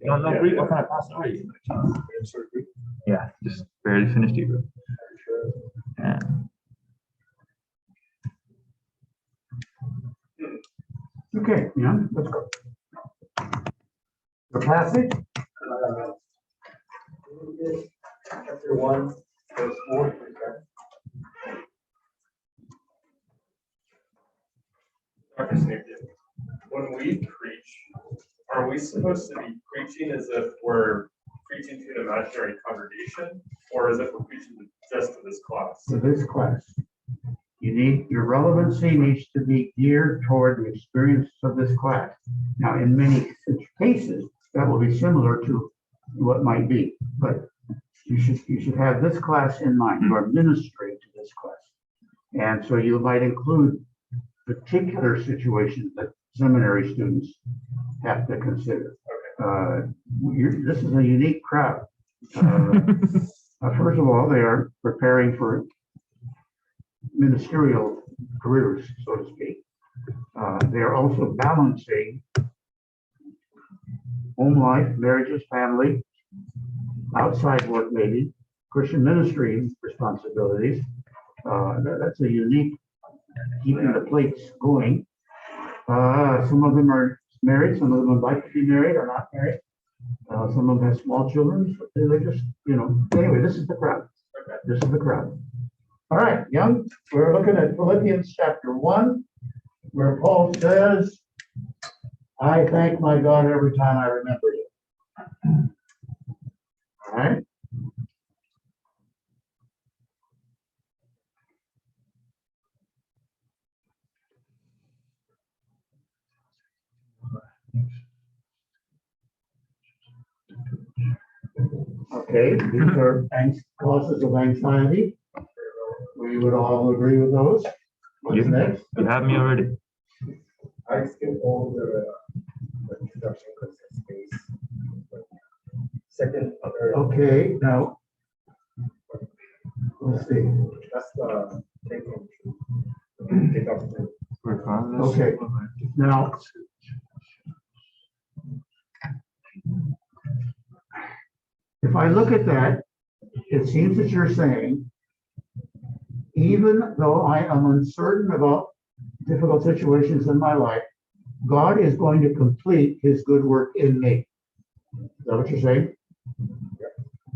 You don't know Greek? What kind of pastor are you? Yeah, just barely finished Hebrew. Yeah. Okay, yeah, let's go. The passage? Chapter 1, verse 4. Dr. Sneakin, when we preach, are we supposed to be preaching as if we're preaching to an imaginary congregation, or as if we're preaching just to this class? To this class. Your relevancy needs to be geared toward the experience of this class. Now, in many cases, that will be similar to what might be, but you should have this class in mind. You are ministering to this class. And so you might include particular situations that seminary students have to consider. This is a unique crowd. First of all, they are preparing for ministerial careers, so to speak. They are also balancing home life, marriages, family, outside work maybe, Christian ministry responsibilities. That's a unique, keeping the plates going. Some of them are married, some of them would like to be married or not married. Some of them have small children. They just, anyway, this is the crowd. This is the crowd. All right, young, we're looking at Philippians chapter 1, where Paul says, I thank my God every time I remember you. All right. Okay, these are causes of anxiety. We would all agree with those. What's next? You have me already. I skip all the introduction because it's space. Second, Okay, now, let's see. that's the take off the Okay, now, if I look at that, it seems that you're saying, even though I am uncertain about difficult situations in my life, God is going to complete his good work in me. Is that what you're saying?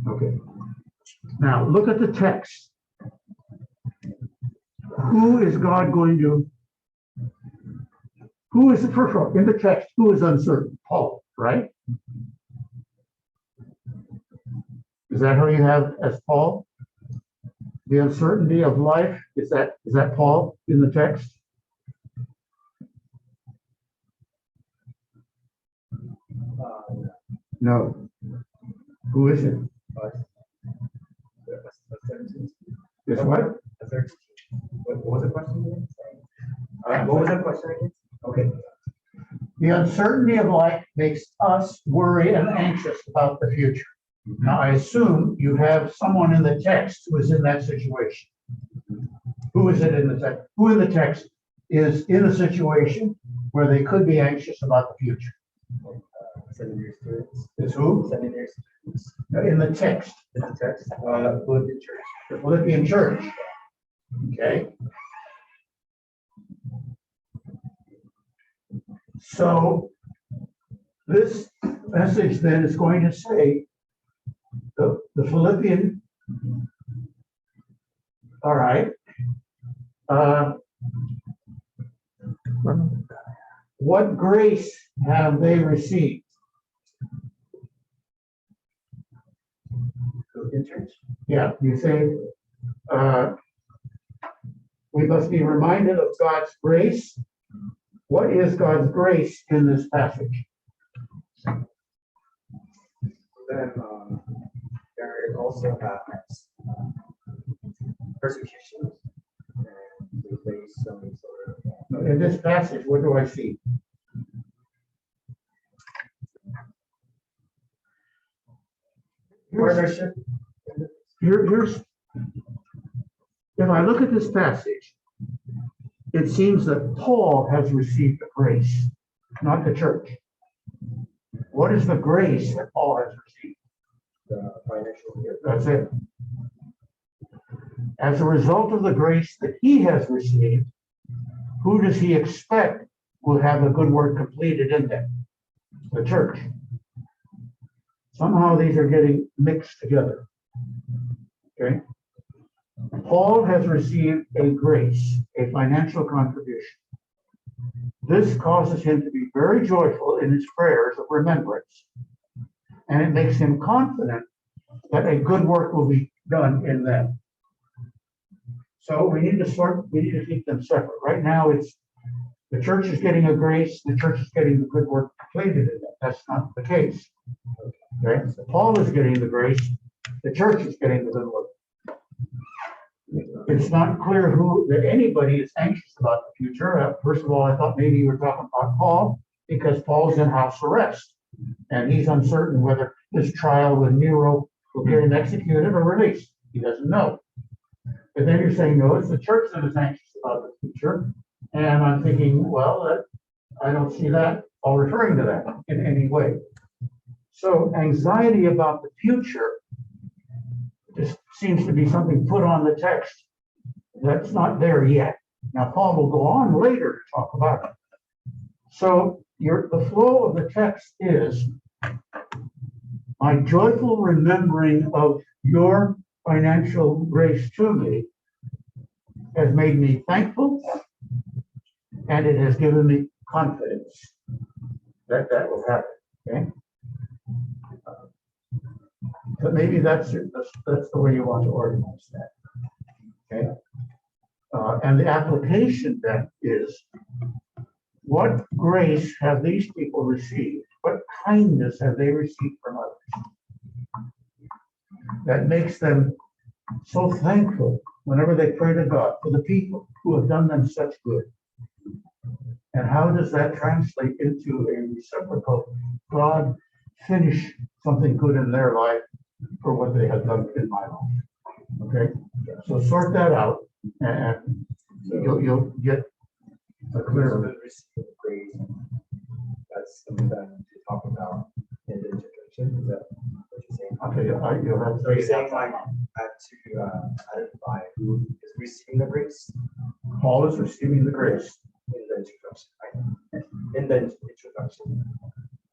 Okay. Now, look at the text. Who is God going to, first of all, in the text, who is uncertain? Paul, right? Is that who you have as Paul? The uncertainty of life, is that Paul in the text? No. Who is it? This what? What was the question again? What was the question again? Okay. The uncertainty of life makes us worry and anxious about the future. Now, I assume you have someone in the text who is in that situation. Who is it in the text? Who in the text is in a situation where they could be anxious about the future? Seminary students. Is who? Seminary students. In the text. In the text. Philippian church. The Philippian church. Okay. So this message then is going to say the Philippian, all right. What grace have they received? Philippian church. Yeah, you say we must be reminded of God's grace. What is God's grace in this passage? Then there also has persecution and they face some sort of In this passage, what do I see? partnership. Here's, if I look at this passage, it seems that Paul has received the grace, not the church. What is the grace that Paul has received? The financial gift. That's it. As a result of the grace that he has received, who does he expect will have a good work completed in them? The church. Somehow these are getting mixed together. Okay? Paul has received a grace, a financial contribution. This causes him to be very joyful in his prayers of remembrance. And it makes him confident that a good work will be done in them. So we need to keep them separate. Right now, it's the church is getting a grace, the church is getting the good work completed in it. That's not the case. Okay? So Paul is getting the grace, the church is getting the good work. It's not clear that anybody is anxious about the future. First of all, I thought maybe you were talking about Paul, because Paul's in house arrest. And he's uncertain whether his trial with Nero will get him executed or released. He doesn't know. But then you're saying, no, it's the church that is anxious about the future. And I'm thinking, well, I don't see that or referring to that in any way. So anxiety about the future just seems to be something put on the text that's not there yet. Now, Paul will go on later to talk about it. So the flow of the text is, my joyful remembering of your financial grace to me has made me thankful, and it has given me confidence that that will happen. Okay, but maybe that's the way you want to organize that. Okay, and the application then is, what grace have these people received? What kindness have they received from others that makes them so thankful whenever they pray to God for the people who have done them such good? And how does that translate into a reciprocal, God, finish something good in their life for what they have done in my life? Okay, so sort that out, and you'll get a clearer. That's something that to talk about in the introduction. Is that what you're saying? Okay, you'll have So you're to. saying like to identify who is receiving the grace Paul is receiving the grace. in the introduction, right? In the introduction.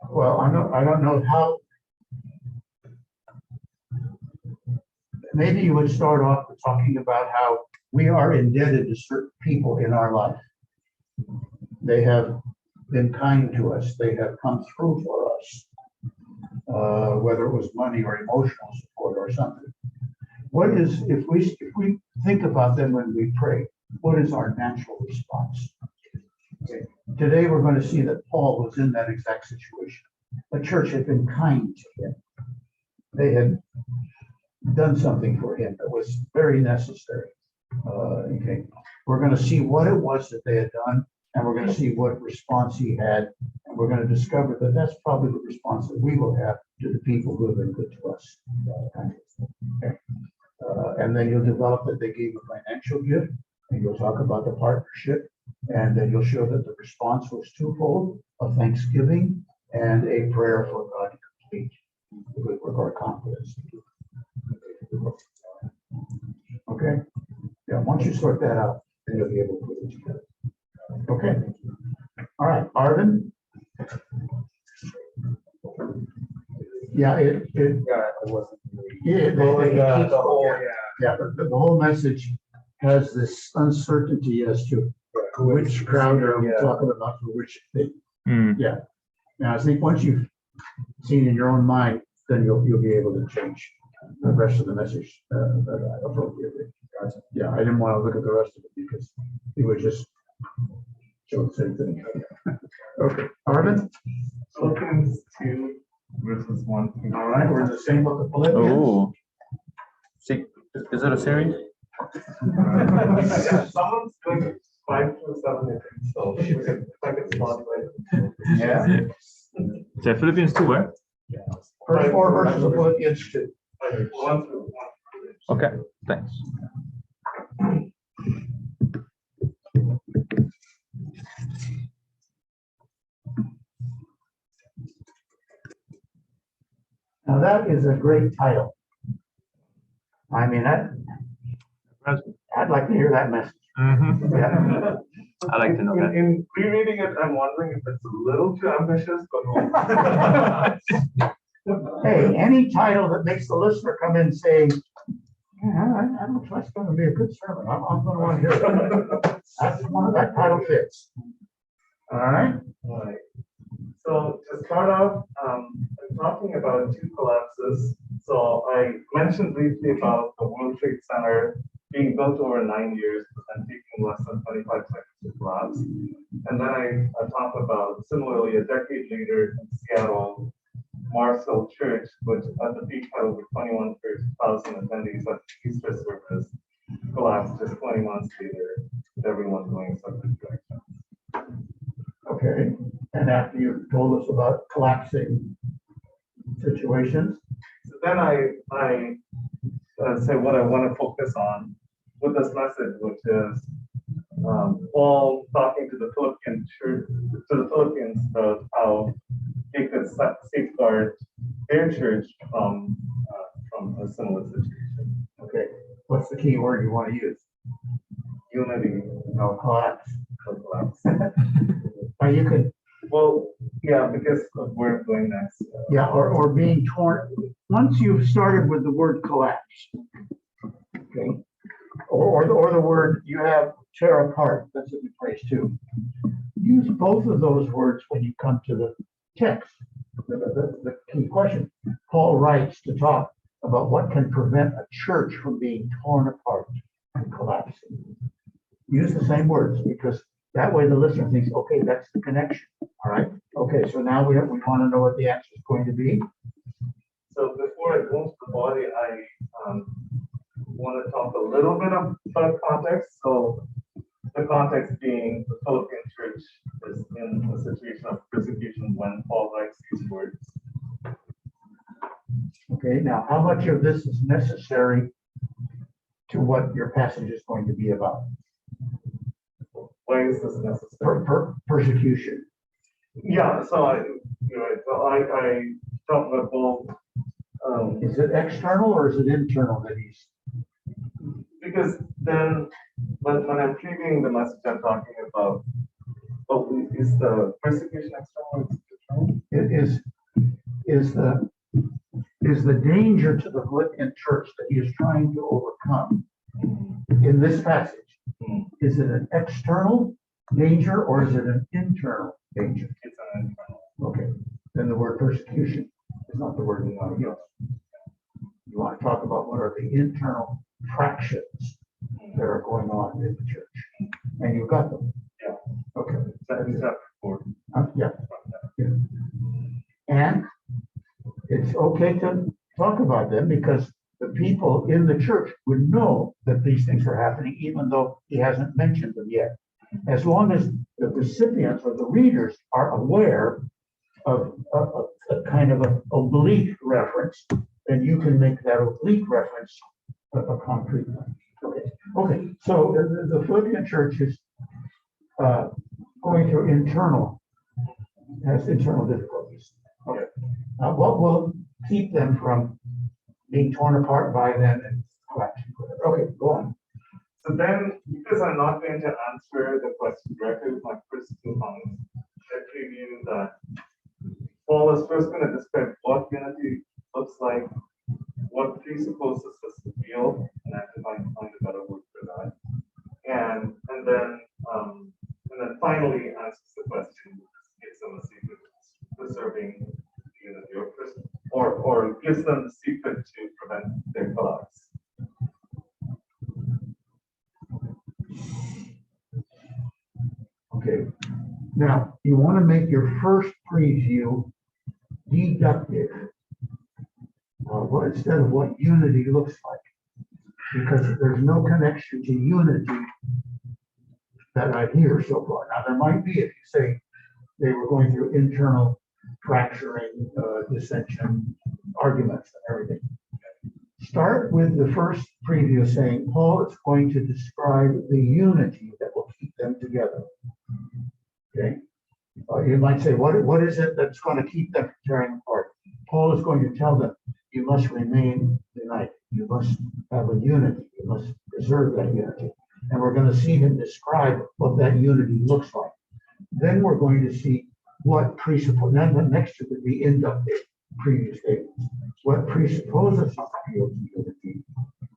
Well, I don't know how. Maybe you would start off with talking about how we are indebted to certain people in our life. They have been kind to us. They have come through for us, whether it was money or emotional support or something. What is, if we think about them when we pray, what is our natural response? Okay. Today, we're going to see that Paul was in that exact situation. The church had been kind to him. They had done something for him that was very necessary. Okay. We're going to see what it was that they had done, and we're going to see what response he had, and we're going to discover that that's probably the response that we will have to the people who have been good to us. Okay. And then you'll develop that they gave a financial gift, and you'll talk about the partnership, and then you'll show that the response was twofold: of thanksgiving and a prayer for God to complete the good work or confidence. Okay. Yeah, once you sort that out, then you'll be able to put it together. Okay. All right, Arvin. Yeah, Yeah, it wasn't. yeah, The whole, yeah, the whole message has this uncertainty as to which crowd are we talking about for which thing. Yeah. Now, I think once you've seen in your own mind, then you'll be able to change the rest of the message appropriately. Yeah, I didn't want to look at the rest of it because it would just show the same thing. Okay, Arvin? Philippians 2, verses 1 through All right, we're in the same book of Philippians. Oh, see, is it a series? Someone's doing 5 to 7, so if I could spot right. Yeah. Is that Philippians 2, where? First 4 verses of Philippians 2. 1 through 1. Okay, thanks. Now that is a great title. I mean, I'd like to hear that message. Yeah. I like to know that. In rereading it, I'm wondering if it's a little too ambitious, but. Hey, any title that makes the listener come in saying, yeah, I don't trust it's going to be a good sermon. I'm going to want to hear it. That title fits. All right. Right. So to start off, I'm talking about two collapses. So I mentioned briefly about the World Trade Center being built over 9 years and taking less than 25 seconds to collapse. And then I talk about similarly a decade later in Seattle, Mars Hill Church, which at the peak had over 21,000 attendees at the Easter service, collapsed just 20 months later, with everyone going separate directions. Okay. And after you told us about collapsing situations. So then I say what I want to focus on with this message, which is Paul talking to the Philippian church, to the Philippians about how they could safeguard their church from a similar situation. Okay. What's the key word you want to use? Unity, No, collapse. collapse. Or you could, Well, yeah, because of where it's going next. yeah, or being torn. Once you've started with the word collapse, okay, or the word you have tear apart, that's a good phrase too. Use both of those words when you come to the text. The key question. Paul writes to talk about what can prevent a church from being torn apart and collapsing. Use the same words because that way the listener thinks, okay, that's the connection. All right. Okay, so now we want to know what the answer is going to be. So before I go into the body, I want to talk a little bit about context. So the context being the Philippian church is in a situation of persecution when Paul writes these words. Okay, now how much of this is necessary to what your passage is going to be about? Why is this necessary? Persecution. Yeah, so I talk about both. Is it external or is it internal that he's? Because then when I'm previewing the message I'm talking about, is the persecution external? Is the danger to the Philippian church that he is trying to overcome in this passage? Is it an external danger or is it an internal danger? It's an internal. Okay, then the word persecution is not the word you want to use. You want to talk about what are the internal fractions that are going on in the church. And you've got them. Yeah. Okay. That is chapter 4. Yeah. And it's okay to talk about them because the people in the church would know that these things are happening, even though he hasn't mentioned them yet. As long as the recipients or the readers are aware of a kind of an oblique reference, then you can make that oblique reference a concrete one. Okay. So the Philippian church is going through has internal difficulties. Okay. What will keep them from being torn apart by them and collapsing? Okay, go on. So then, because I'm not going to answer the question directly with my first 2 comments, I preview that Paul is first going to describe what unity looks like, what presupposes this to feel, and I have to find a better word for that. And then finally answers the question, gives them a secret preserving unity, or gives them the secret to prevent their collapse. Okay. Now, you want to make your first preview deductive. Instead of what unity looks like, because there's no connection to unity that I hear so far. Now, there might be if you say they were going through internal fracturing, dissension, arguments, and everything. Start with the first preview saying Paul is going to describe the unity that will keep them together. Okay. You might say, what is it that's going to keep them from tearing apart? Paul is going to tell them must remain united. You must have a unity. You must preserve that unity. And we're going to see him describe what that unity looks like. Then we're going to see what presupposes, then the next should be inductive previous statements. What presupposes the appeal to unity,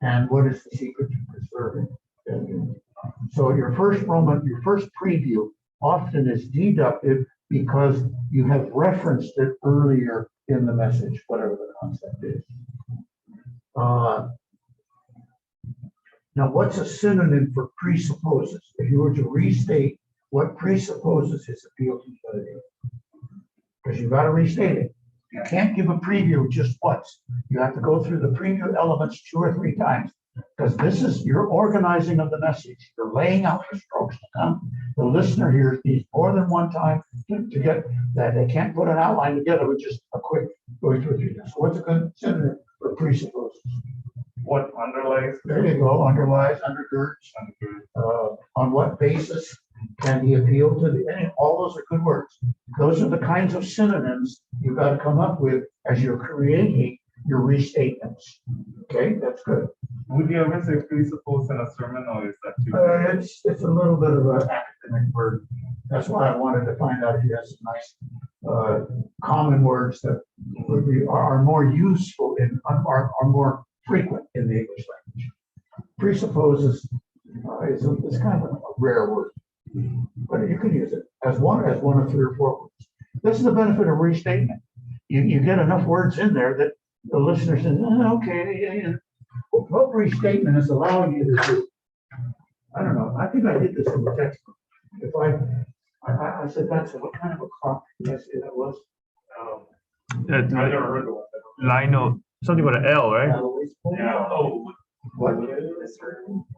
and what is the secret to preserving that unity. So your first preview often is deductive because you have referenced it earlier in the message, whatever the concept is. Now, what's a synonym for presupposes? If you were to restate what presupposes his appeal to unity, because you've got to restate it. You can't give a preview just once. You have to go through the preview elements 2 or 3 times, because this is your organizing of the message. You're laying out the strokes to come. The listener hears these more than one time to get that. They can't put an outline together with just a quick going through it. So what's a good synonym for presupposes? What underlies? There you go, underlies, undergirds. On what basis can he appeal to the, all those are good words. Those are the kinds of synonyms you've got to come up with as you're creating your restatements. Okay, that's good. Would you ever say presuppose in a sermon, or is that too? It's a little bit of an academic word. That's why I wanted to find out if you have some nice common words that would be are more useful in are more frequent in the English language. Presupposes is kind of a rare word, but you can use it as one of 3 or 4 words. This is the benefit of restatement. You get enough words in there that the listener says, okay, what restatement is allowing you to do? I don't know. I think I did this in the textbook. If I said that's what kind of a clock that was. I never heard of one. Lino, something with an L, right? Yeah. Oh. What?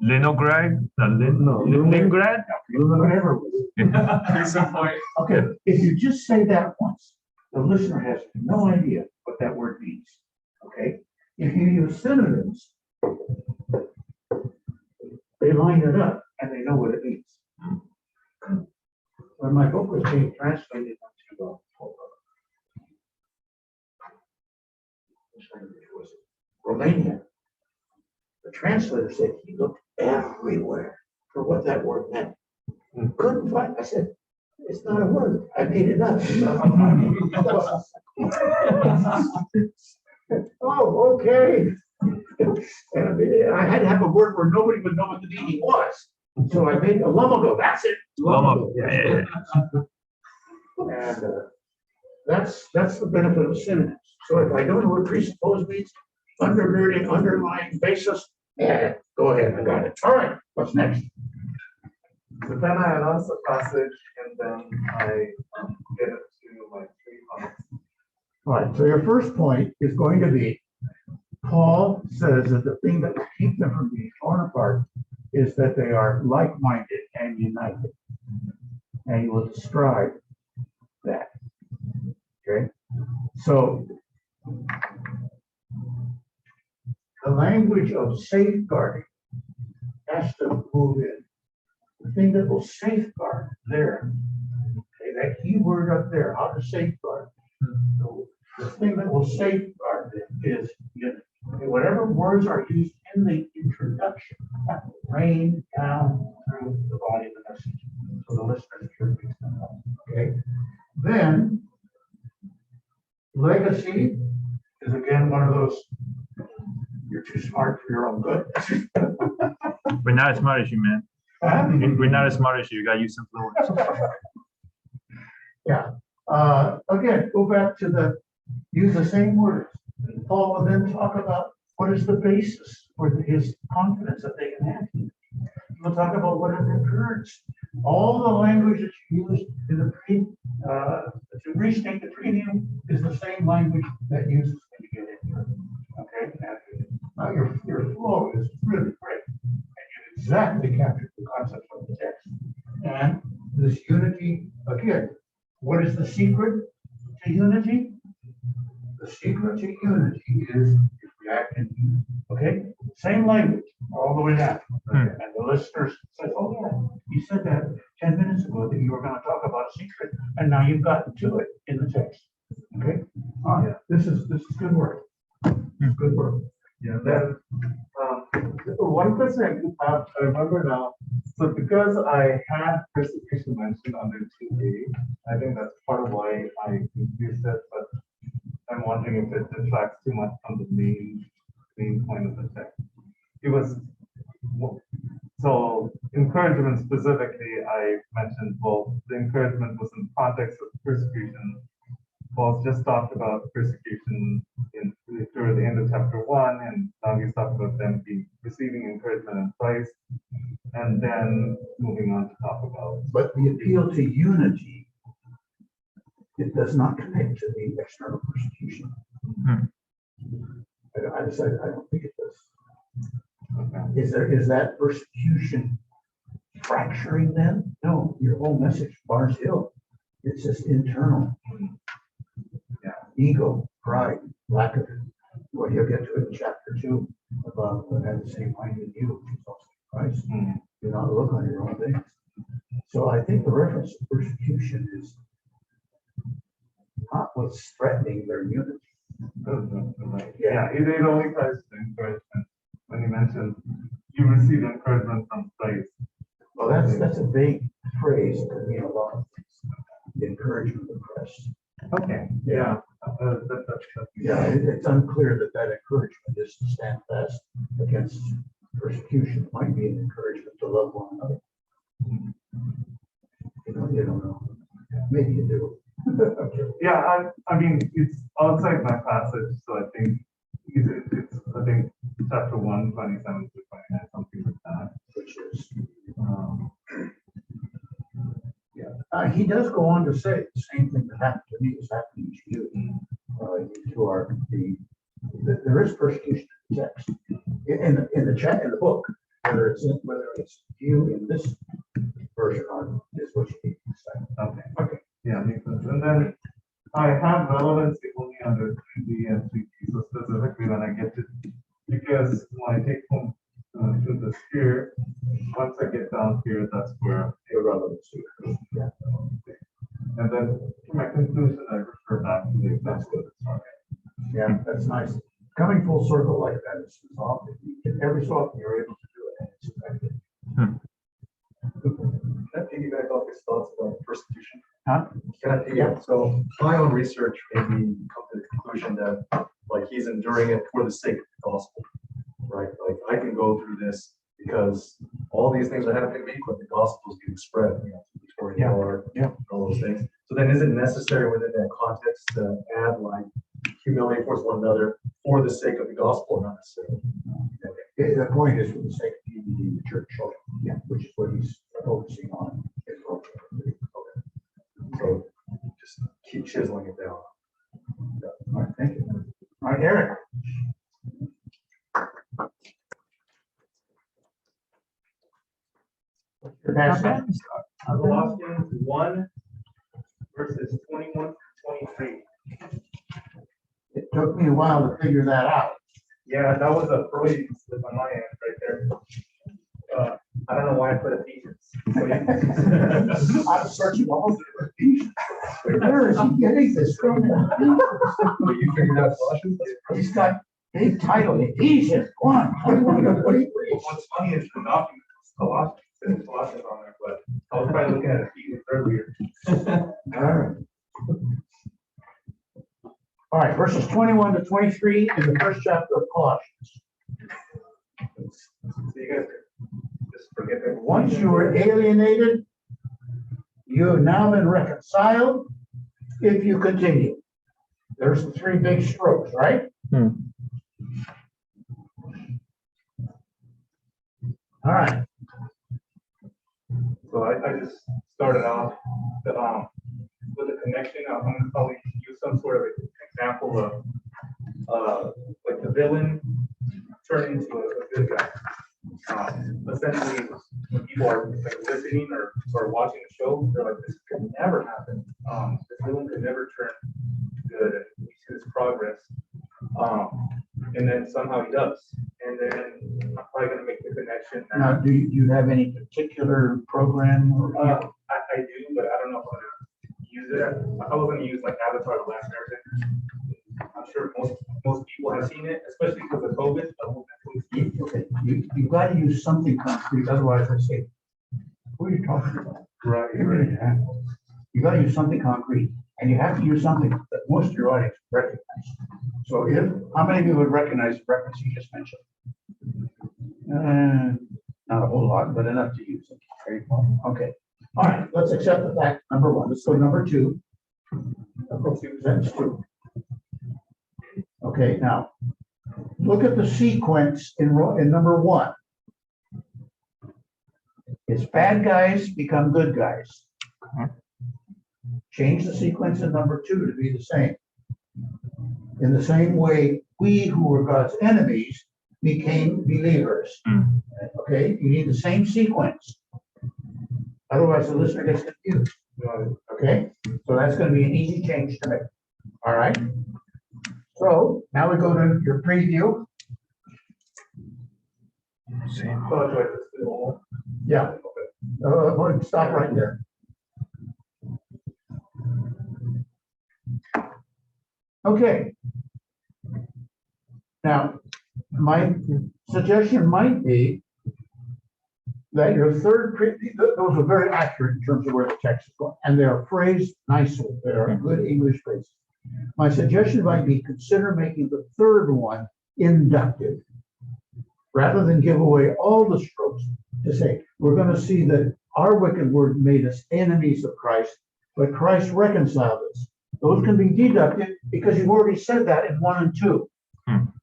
Leningrad? Leningrad? Whatever. Case in point. Okay, if you just say that once, the listener has no idea what that word means. Okay, if you use synonyms, they line it up and they know what it means. When my book was being translated into Romania, the translator said he looked everywhere for what that word meant. Couldn't find. I said, it's not a word. I made it up. Oh, okay. And I had to have a word where nobody would know what the meaning was. So I made a lumago. That's it. Lumago. Yes. And that's the benefit of synonyms. So if I don't know what presuppose means, undergirding, underlying basis, yeah, go ahead. I got it. All right. What's next? So then I announce the passage and then I get it to my 3 comments. All right, so your first point is going to be, Paul says that the thing that will keep them from being torn apart is that they are like-minded and united. And he will describe that. Okay, so the language of safeguarding has to move in. The thing that will safeguard there, okay, that key word up there, how to safeguard. The thing that will safeguard it is unity. Okay, whatever words are used in the introduction, that will rain down through the body of the message. So the listeners hear these things. Okay. Then legacy is again one of those, you're too smart for your own good. We're not as smart as you, man. We're not as smart as you. You gotta use some fluent. Yeah. Again, go back to use the same words. Paul will then talk about what is the basis for his confidence that they can have. We'll talk about what it occurs. All the language that you use in the to restate the preview is the same language that uses when you get into it. Okay. Now your flow is really great. And you exactly captured the concept of the text. And this unity, again, what is the secret to unity? The secret to unity is reacting. Okay, same language all the way down. And the listeners says, "Oh yeah, you said that 10 minutes ago that you were going to talk about a secret, and now you've gotten to it in the text." Okay, this is good work. Good work. Yeah, then, one question I do have, I remember now, so because I had persecution mentioned under 2A, I think that's part of why I confused it, but I'm wondering if it detracts too much from the main point of the text. It was, so encouragement specifically, I mentioned, well, the encouragement was in the context of persecution. Paul just talked about persecution toward the end of chapter 1, and now he's talked about them receiving encouragement in Christ, and then moving on to talk about. But the appeal to unity, it does not connect to the external persecution. I decided, I don't think it does. Okay. Is that persecution fracturing them? No, your whole message, Mars Hill, it's just internal. Yeah. Ego, pride, lack of it. Well, you'll get to it in chapter 2 about have the same mind in you, which is also Christ. Do not look on your own things. So I think the reference to persecution is not what's threatening their unity. Right. Yeah, it only ties to encouragement when you mentioned you receive encouragement from Christ. Well, that's a vague phrase. It could mean a lot of things. The encouragement of Christ. Okay. Yeah. Yeah, it's unclear that encouragement is to stand fast against persecution. It might be an encouragement to love one another. You don't know. Maybe you do. Okay. Yeah, I mean, it's outside my passage, so I think it's I think chapter 1, 27 to 29, something like that. Which is, Yeah. he does go on to say the same thing that happened to me is happening to you. There is persecution in the text, in the book, whether it's you in this version or is what you need to say. Okay. Yeah, makes sense. And then I have relevancy only under 3D and 3D, so specifically when I get to, because when I take home to the sphere, once I get down here, that's where The relevancy. Yeah, and then for my conclusion, I refer back to the example. yeah, that's nice. Coming full circle like that is often, every so often you're able to do it, and it's effective. Can I piggyback off his thoughts about persecution? Huh? Can I piggyback? So my own research made me come to the conclusion that like he's enduring it for the sake of the gospel, right? Like I can go through this because all these things are happening to me, but the gospel is getting spread, Victoria Yard, all those things. So then is it necessary within that context to add like humility towards one another for the sake of the gospel, not necessarily? Okay. The point is for the sake of unity in the church, which is what he's focusing on. So just keep chiseling it down. All right, thank you. All right, Eric. Your passage. Colossians 1, verses 21 to 23. It took me a while to figure that out. Yeah, that was a Freudian slip on my end right there. I don't know why I put Ephesians. I'm searching all over Ephesians. Where is he getting this from? But you figured out Colossians? He's got big title, Ephesians 1, 21 to 23. What's funny is the document is Colossians, it says Colossians on there, but I was probably looking at Ephesians earlier. All right, verses 21 to 23 in the first chapter of Colossians. So you guys just forget that. Once you were alienated, you have now been reconciled if you continue. There's the three big strokes, right? All right. So I just started off with a connection. I'm going to probably use some sort of example of like the villain turning into a good guy. Essentially, when people are like listening or watching the show, they're like, this could never happen. This villain could never turn good, and we see this progress. And then somehow he does. And then I'm probably going to make the connection. Now, do you have any particular program? I do, but I don't know if I'm going to use it. I was going to use like Avatar: The Last Airbender. I'm sure sure most people have seen it, especially because of COVID. Okay, you've got to use something concrete, otherwise I say, what are you talking about? Right, You got to use something concrete, and you have to use something that most of your audience recognize. So how many of you would recognize the reference you just mentioned? Not a whole lot, but enough to use it. Very well. Okay. All right, let's accept the fact, number one. Let's go to number two. Sentence two. Okay, now, look at the sequence in number one. It's bad guys become good guys. Change the sequence in number two to be the same. In the same way, we who were God's enemies became believers. Okay, you need the same sequence. Otherwise, the listener gets confused. Okay, so that's going to be an easy change to make. All right. So now we go to your preview. Yeah. Stop right there. Okay. Now, my suggestion might be that your third preview, those are very accurate in terms of where the text is going, and they are phrased nicely. They are good English phrases. My suggestion might be consider making the third one inductive, rather than give away all the strokes to say, we're going to see that our wicked word made us enemies of Christ, but Christ reconciled us. Those can be deductive because you've already said that in 1 and 2.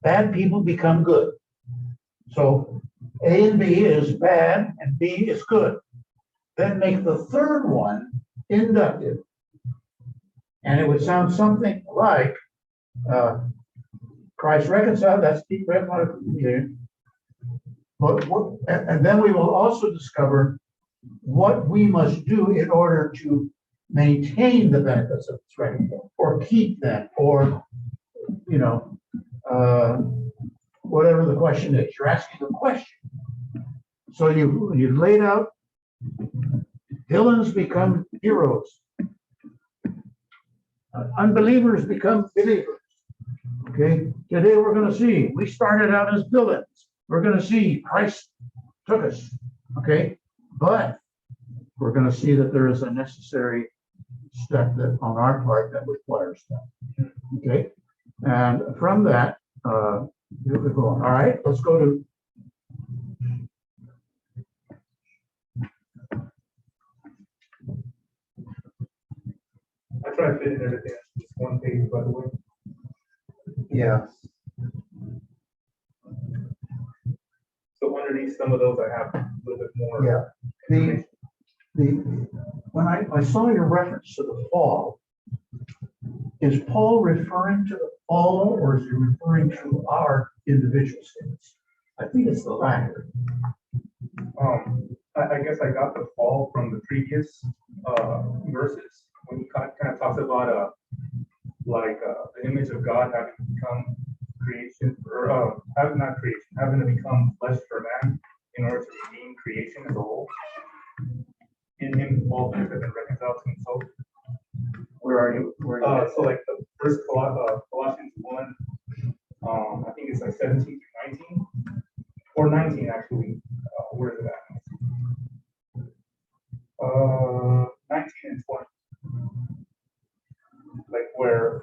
Bad people become good. So A and B is bad and B is good. Then make the third one inductive. And it would sound something like Christ reconciled, that's deep red letter. And then we will also discover what we must do in order to maintain the benefits of this reckoning, or keep them, or, you know, whatever the question is. You're asking the question. So you've laid out villains become heroes. Unbelievers become believers. Okay, today we're going to see, we started out as villains. We're going to see Christ took us. Okay, but we're going to see that there is a necessary step that on our part that requires that. Okay, and from that, here we go. All right, let's go to. I try to fit in everything. Just one page, by the way. Yeah. So underneath some of those, I have a little bit more. Yeah. When I saw your reference to the fall, is Paul referring to the fall, or is he referring to our individual sins? I think it's the latter. I guess I got the fall from the previous verses when he kind of talks about the image of God having become creation, or having not creation, having to become flesh for man in order to redeem creation as a whole. In him, all things have been reconciled to himself. Where are you? So like the first Colossians 1, I think it's like 17 through 19, or 19 actually. Where is it at? 19 and 20. Like where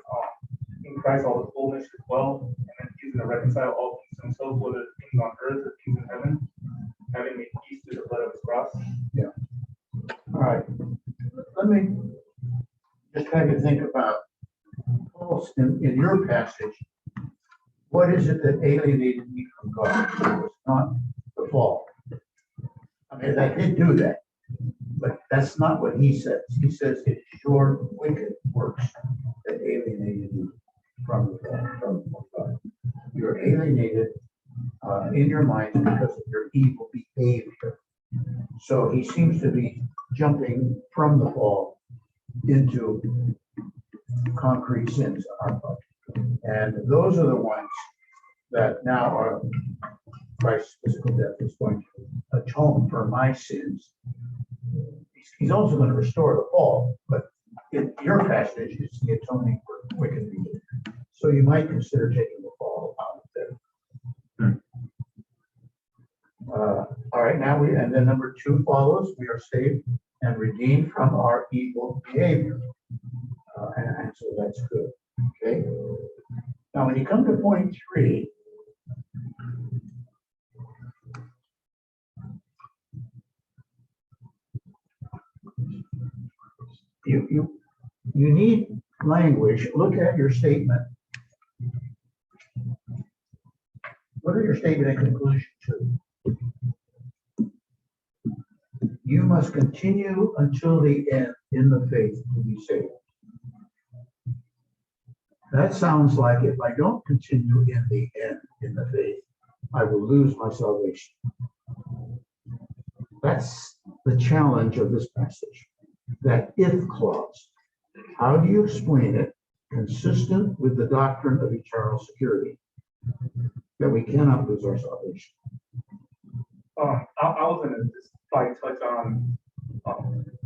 in Christ all the fullness is dwell, and then he's going to reconcile all things to himself, whether things on earth or things in heaven, having made peace through the blood of his cross. Yeah. All right. Let me just have you think about in your passage. What is it that alienated me from God? It was not the fall. I mean, I did do that, but that's not what he says. He says it's your wicked works that alienated you from God. You're alienated in your mind because of your evil behavior. So he seems to be jumping from the fall into concrete sins on our part. And those are the ones that now are Christ's physical death is going to atone for my sins. He's also going to restore the fall, but in your passage, it's the atoning for wicked people. So you might consider taking the fall out of there. All right, now and then number 2 follows, we are saved and redeemed from our evil behavior. And so that's good, okay? Now, when you come to point 3, you need language. Look at your statement. What are your statement and conclusion to? You must continue until the end in the faith to be saved. That sounds like if I don't continue in the end in the faith, I will lose my salvation. That's the challenge of this passage, that if clause. How do you explain it consistent with the doctrine of eternal security, that we cannot lose our salvation? I was gonna just like touch on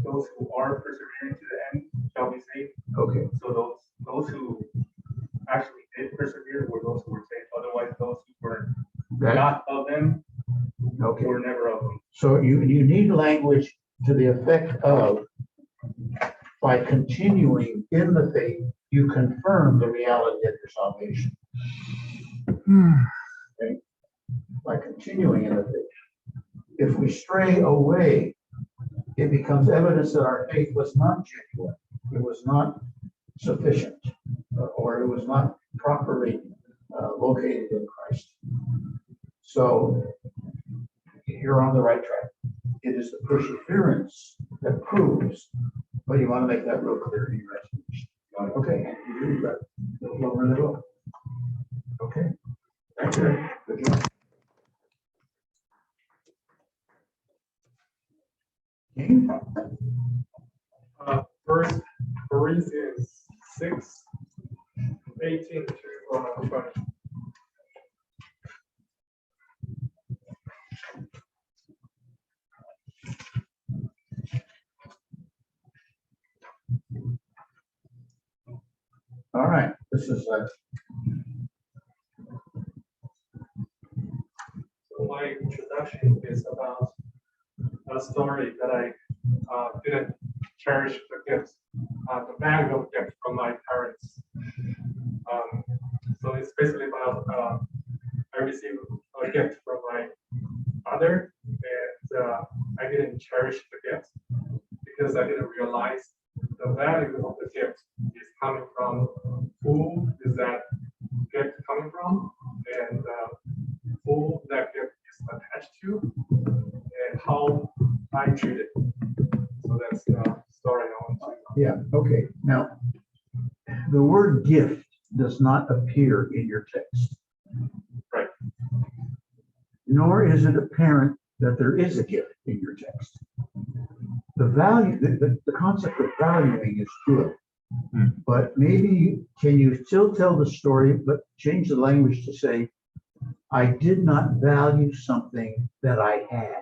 those who are persevering to the end shall be saved. Okay, So those who actually did persevere were those who were saved. Otherwise, those who were that, not of them okay. were never of them. So you need language to the effect of, by continuing in the faith, you confirm the reality of your salvation. Okay? By continuing in the faith. If we stray away, it becomes evidence that our faith was not genuine. It was not sufficient, or it was not properly located in Christ. So you're on the right track. It is the perseverance that proves, but you want to make that real clear in your explanation. Okay, you do that. You'll learn it all. Okay. Thank you. Good job. Dean? First Corinthians 6, 18 to 20. All right, this is My introduction is about a story that I didn't cherish the gifts, the value of gifts from my parents. So it's basically about I received a gift from my father, and I didn't cherish the gift because I didn't realize the value of the gift is coming from who is that gift coming from, and who that gift is attached to, and how I treat it. So that's the story I want to. yeah, okay. Now, the word gift does not appear in your text. Right. Nor is it apparent that there is a gift in your text. The value, the concept of valuing is good, but maybe can you still tell the story, but change the language to say, I did not value something that I had.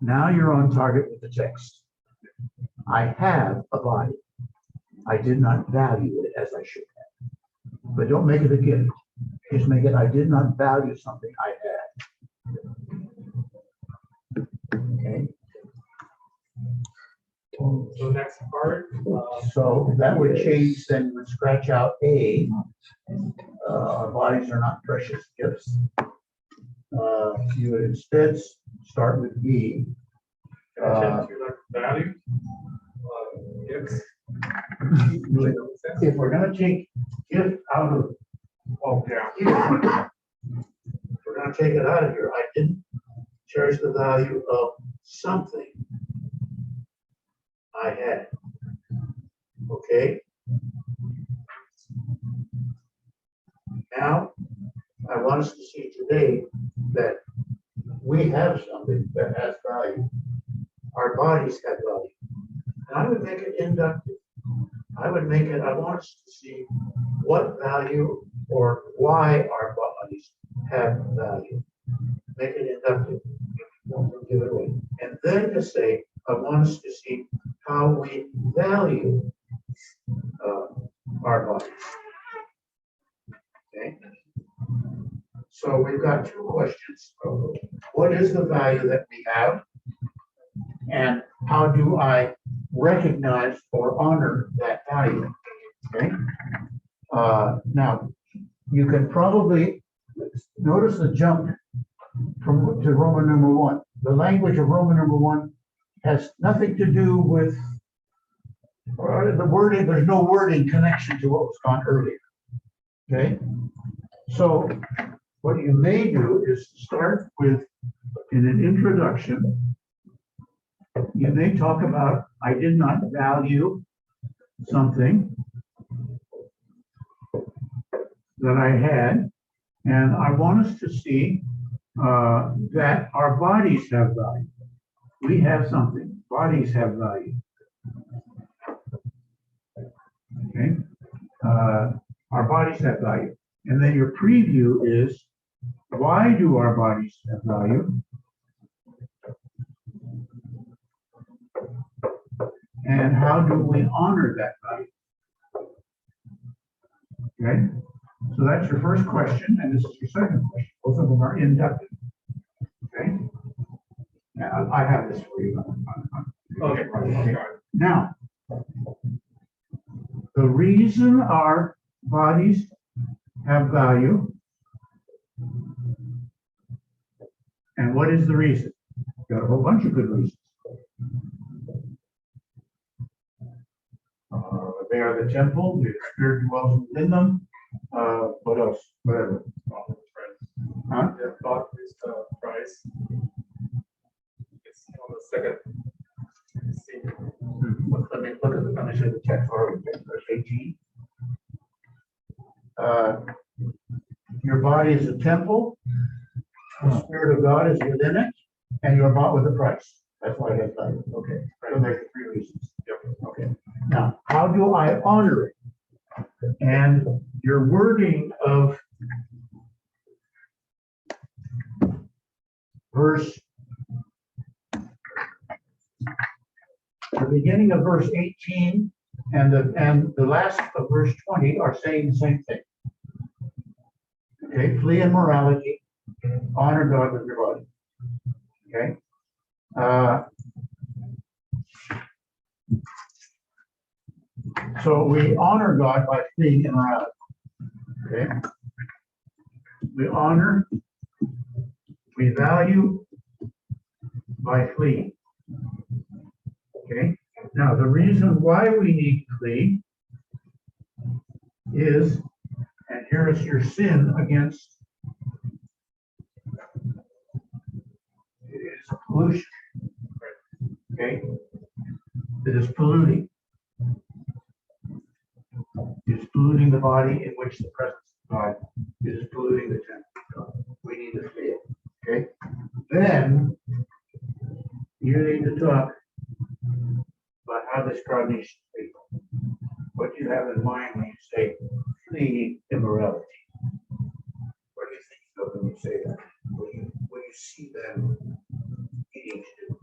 Now you're on target with the text. I have a body. I did not value it as I should have. But don't make it a gift. Just make it, I did not value something I had. Okay. The next part. So that would change, then would scratch out A. Our bodies are not precious gifts. You would instead start with B. Change to like value. Gifts. If we're gonna take gift out of, Oh yeah. here, we're gonna take it out of here. I didn't cherish the value of something I had. Okay? Now, I want us to see today that we have something that has value. Our bodies have value. And I would make it inductive. I would make it, I want us to see what value or why our bodies have value. Make it inductive. Don't give it away. And then to say, I want us to see how we value our bodies. So we've got two questions. What is the value that we have? And how do I recognize or honor that value? Okay. Now, you can probably notice the jump from to Roman numeral 1. The language of Roman numeral 1 has nothing to do with the wording. There's no word in connection to what was gone earlier. Okay. So what you may do is start with, in an introduction, you may talk about, I did not value something that I had, and I want us to see that our bodies have value. We have something, bodies have value. Okay, our bodies have value. And then your preview is, why do our bodies have value? And how do we honor that value? Okay, so that's your first question, and this is your second question. Both of them are inductive. Okay, now I have this for you. Okay. Now, the reason our bodies have value, and what is the reason? Got a whole bunch of good reasons. They are the temple, the Spirit dwells within them. What else? Whatever. Huh? Yeah, thought is price. It's on the second. See. Let me look at the, let me say the text for verse 18. Your body is a temple, the Spirit of God is within it, and you are bought with a price. That's why I get value. Okay, so there's three reasons. Yep. Okay. Now, how do I honor it? And your wording of verse, the beginning of verse 18 and the last of verse 20 are saying the same thing. Okay, flee immorality, honor God with your body. Okay. So we honor God by fleeing immorality. Okay. We honor, we value by fleeing. Okay. Now the reason why we need to flee is, and here is your sin against, it is pollution. Okay. It is polluting. It is polluting the body in which the presence of God is polluting the temple of God. We need to flee it. Okay. Then you need to talk about how this God needs to be. What do you have in mind when you say flee immorality? What do you think of when you say that? When you see them needing to do?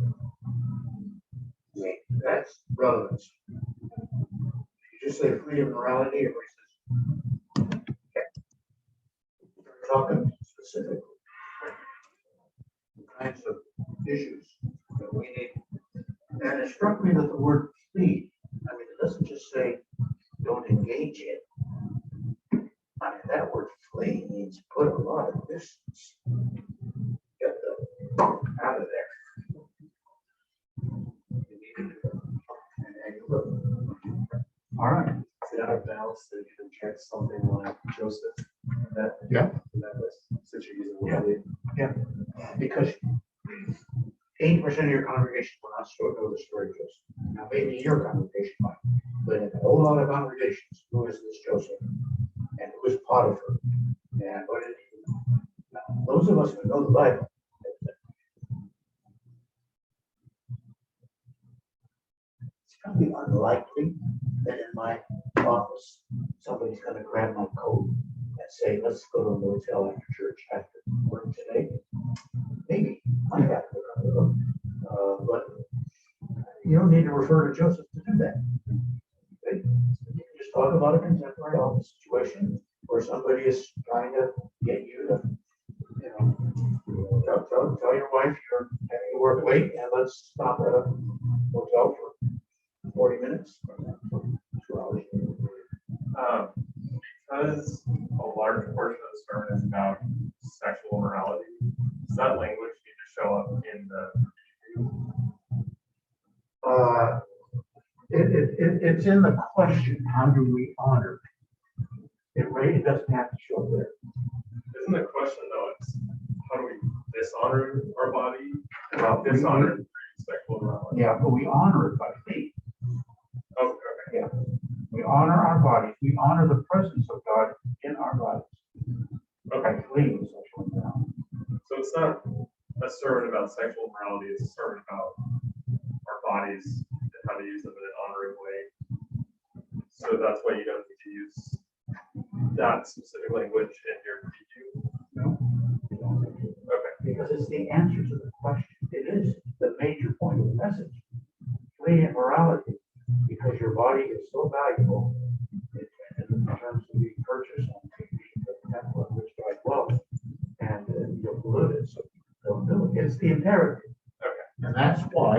Okay, that's relevance. You just say flee immorality, everybody says, okay. We're talking specifically the kinds of issues that we need. And it struck me that the word flee, I mean, it doesn't just say don't engage in. I mean, that word flee means put a lot of distance. Get the out of there. You need to do that. And you look. All right. Is it out of balance to even check something like Joseph? That, Yeah. that list, since you're using Yeah. one. Yeah. Because 80% of your congregation will not know the story of Joseph. Now, maybe your congregation might, but in a whole lot of congregations, who is this Joseph? And who is Potiphar? And what did he do? Now, those of us who know the Bible, it's going to be unlikely that in my office, somebody's going to grab my coat and say, let's go to a motel after church after work today. Maybe I have to go, but you don't need to refer to Joseph to do that. Okay? You can just talk about a contemporary office situation where somebody is trying to get you to wife, you're having to work late, and let's stop at a hotel for 40 minutes. 2 hours. Because a large portion of the sermon is about sexual morality, does that language need to show up in the It's in the question, how do we honor? It really doesn't have to show up there. Isn't the question though, it's how do we dishonor our body? Well, Dishonor sexual morality. Yeah, but we honor it by faith. Oh, okay. Yeah. We honor our bodies. We honor the presence of God in our bodies. Okay. By fleeing sexual morality. So it's not a sermon about sexual morality, it's a sermon about our bodies and how to use them in an honoring way. So that's why you don't need to use that specific language in your PQ. No, we don't have to. Okay. Because it's the answer to the question. It is the major point of the message. Flee immorality, because your body is so valuable in terms of being purchased and the temple in which God dwells, and you'll pollute it. So don't do it. It's the imperative. Okay. And that's why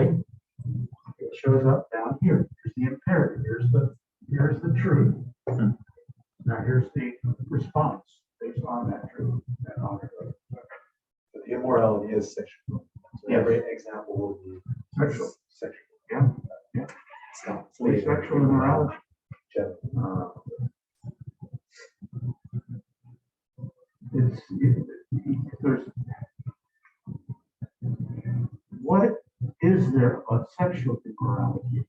it shows up down here. Here's the imperative. Here's the truth. Now here's the response based on that truth and honor. But the immorality is sexual. So Yes. every example will be Sexual. sexual. Yeah. Yeah. It's not Flee sexual immorality. general. There's what is there about sexual immorality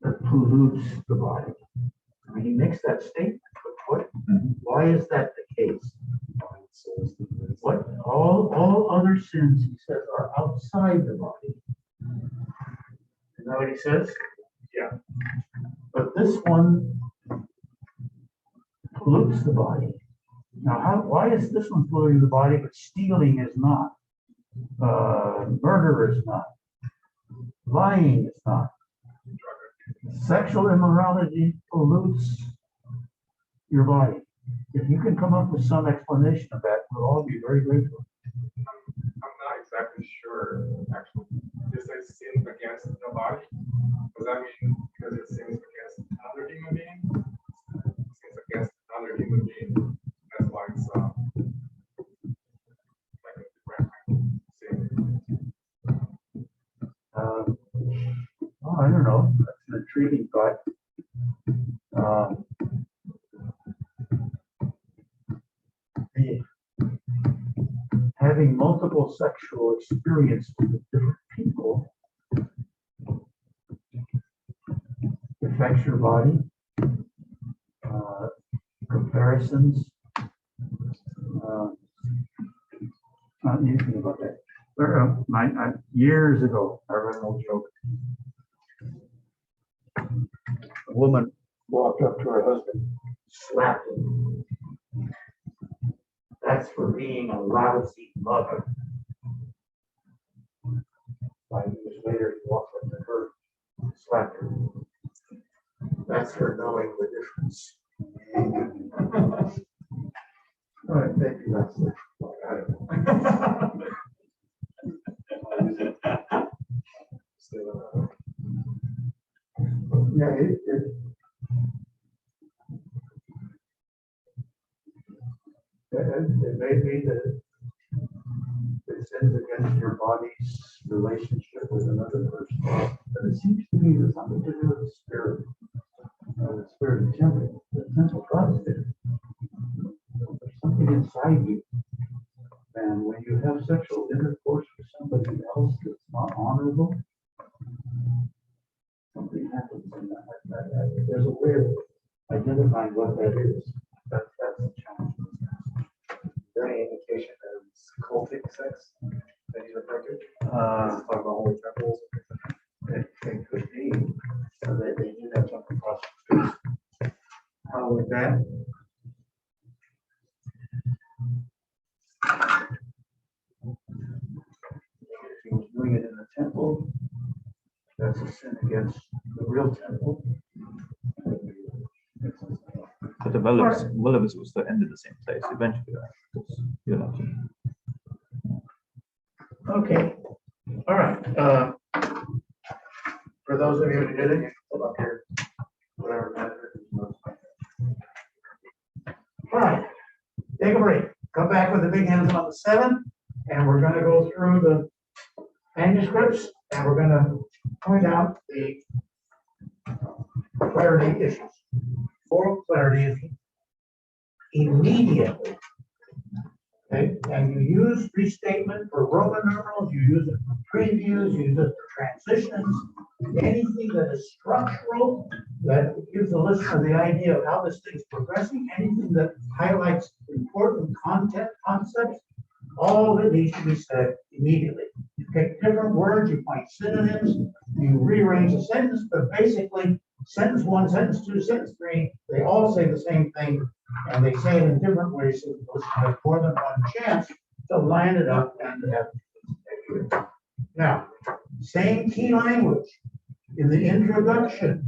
that pollutes the body? I mean, he makes that statement, but why is that the case? What all other sins, he says, are outside the body. Is that what he says? Yeah. But this one pollutes the body. Now, why is this one polluting the body, but stealing is not? Murder is not. Lying is not. Sexual immorality pollutes your body. If you can come up with some explanation of that, we'll all be very grateful. I'm not exactly sure, actually. Is it sin against the body? Does that mean because it sins against another human being? Sins against another human being. That's why it's like a different sin. Oh, I don't know. That's an intriguing thought. Having multiple sexual experiences with different people affects your body. Comparisons. Not anything about that. Years ago, I read an old joke. A woman walked up to her husband, slapped him. That's for being a lousy mother. 5 years later, he walked up to her, slapped her. That's her knowing the difference. All right, thank you. That's it. I don't know. Yeah, it may be that it sins against your body's relationship with another person, but it seems to me there's something to do with the spirit. The spirit of temple. The temple God is there. There's something inside you. And when you have sexual intercourse with somebody else that's not honorable, something happens in that. There's a way of identifying what that is. That's the challenge. Is there any indication that it's cultic sex that he's referring to? Talk about holy temples. It could be. So they do have something across the street. How would that? If he was doing it in the temple, that's a sin against the real temple. But the Willows was the end of the same place eventually. Right? You're not. Okay, all right. For those of you who did it, hold up here. Whatever matter. All right, take a break. Come back with the big hands on the 7, and we're gonna go through the manuscripts, and we're gonna point out the clarity issues. Oral clarity is immediately. Okay, and you use restatement for Roman numerals, you use it for previews, you use it for transitions, anything that is structural, that gives the listener the idea of how this thing's progressing, anything that highlights important content, concepts, all of it needs to be said immediately. You take different words, you find synonyms, you rearrange a sentence, but basically, sentence 1, sentence 2, sentence 3, they all say the same thing, and they say it in different ways, so the listener has more than one chance to line it up and have it. Now, same key language in the introduction,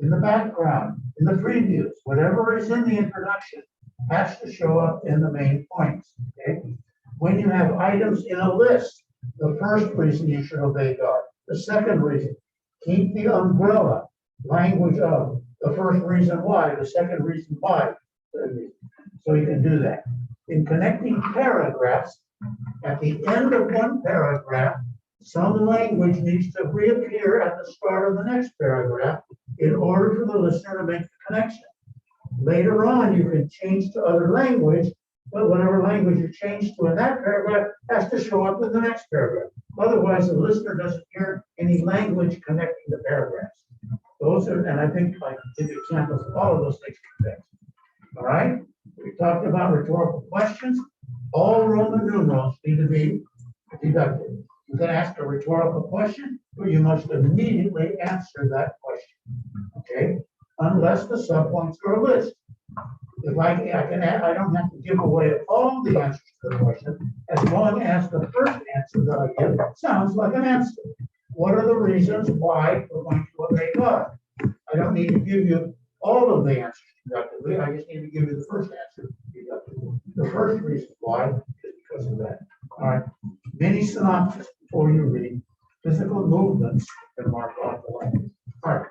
in the background, in the previews, whatever is in the introduction has to show up in the main points. Okay? When you have items in a list, the first reason you should obey God. The second reason, keep the umbrella language of. The first reason why, the second reason why. So you can do that. In connecting paragraphs, at the end of one paragraph, some language needs to reappear at the start of the next paragraph in order for the listener to make the connection. Later on, you can change to other language, but whatever language you change to in that paragraph has to show up in the next paragraph. Otherwise, the listener doesn't hear any language connecting the paragraphs. Those are, and I think I can give examples of all of those things. All right, we talked about rhetorical questions. All Roman numerals need to be deducted. You can ask a rhetorical question, but you must immediately answer that question. Okay, unless the subpoints are a list. If I don't have to give away all the answers to the question, as long as the first answer that I give sounds like an answer. What are the reasons why we're going to obey God? I don't need to give you all of the answers deductively. I just need to give you the first answer deductively. The first reason why is because of that. All right. Mini synopsis before you read. Physical movements and mark off the language. All right.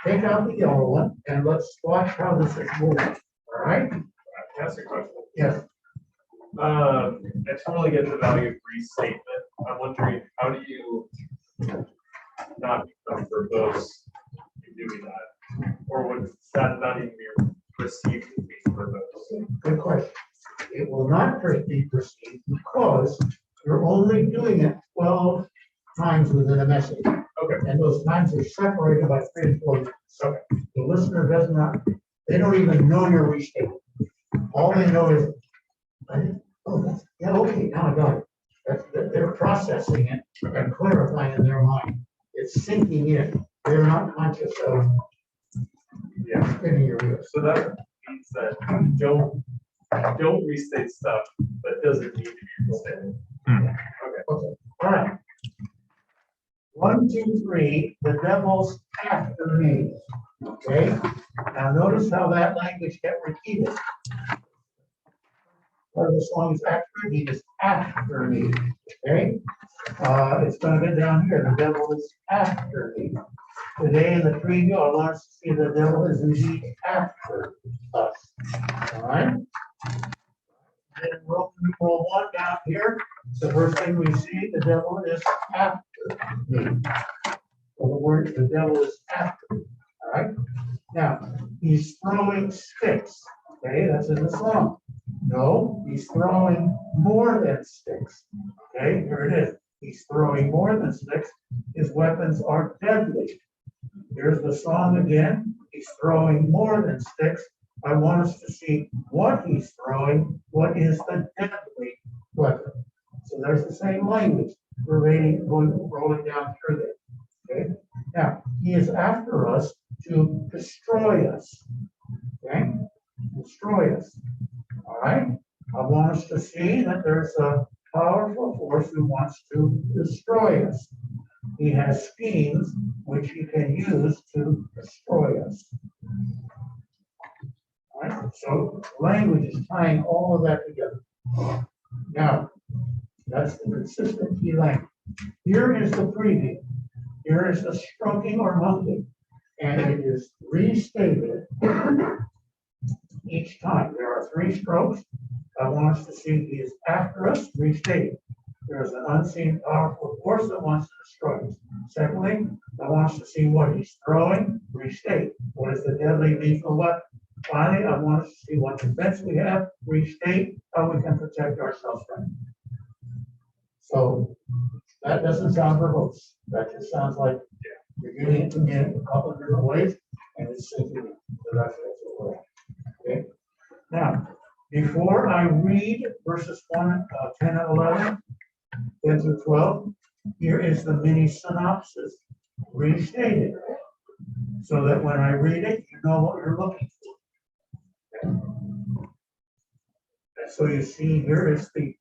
Take out the yellow one and let's watch how this is moving. All right. That's a question. Yes. I totally get the value of restatement. I'm wondering, how do you not become verbose in doing that? Or would that not even be perceived to be verbose? Good question. It will not be perceived because you're only doing it 12 times within a message. Okay. And those times are separated by 3 and 4 minutes. Okay. The listener does not, they don't even know you're restating. All they know is, yeah, okay, now I got it. They're processing it and clarifying in their mind. It's sinking in. They're not conscious of spinning your wheels. So that means that don't restate stuff that doesn't need to be restated. Okay. All right. 1, 2, 3, the devil's after me. Okay. Now notice how that language kept repeated. Part of the song is after me, is after me. Okay. It's going to get down here. The devil is after me. Today in the preview, I want us to see the devil is indeed after us. All right. Then Roman numeral 1 down here. The first thing we see, the devil is after me. So the word, the devil is after me. All right. Now he's throwing sticks. Okay, that's in the song. No, he's throwing more than sticks. Okay, here it is. He's throwing more than sticks. His weapons are deadly. Here's the song again. He's throwing more than sticks. I want us to see what he's throwing. What is the deadly weapon? So there's the same language. We're rolling down through there. Okay. Now he is after us to destroy us. Okay, destroy us. All right. I want us to see that there's a powerful force who wants to destroy us. He has schemes which he can use to destroy us. All right. So language is tying all of that together. Now, That's the consistent key language. Here is the preview. Here is the stroking or mounting, and it is restated each time. There are 3 strokes. I want us to see he is after us, restated. There's an unseen powerful force that wants to destroy us. Secondly, I want us to see what he's throwing, restate. What is the deadly lethal weapon? Finally, I want us to see what defense we have, restate how we can protect ourselves from it. So that doesn't sound verbose. That just sounds like you're getting it to me in a couple of different ways, and it's simply the reference of what we're at. Okay. Now, before I read verses 10 and 11, 10 through 12, here is the mini synopsis restated, so that when I read it, you know what you're looking for. Okay. And so you see here is the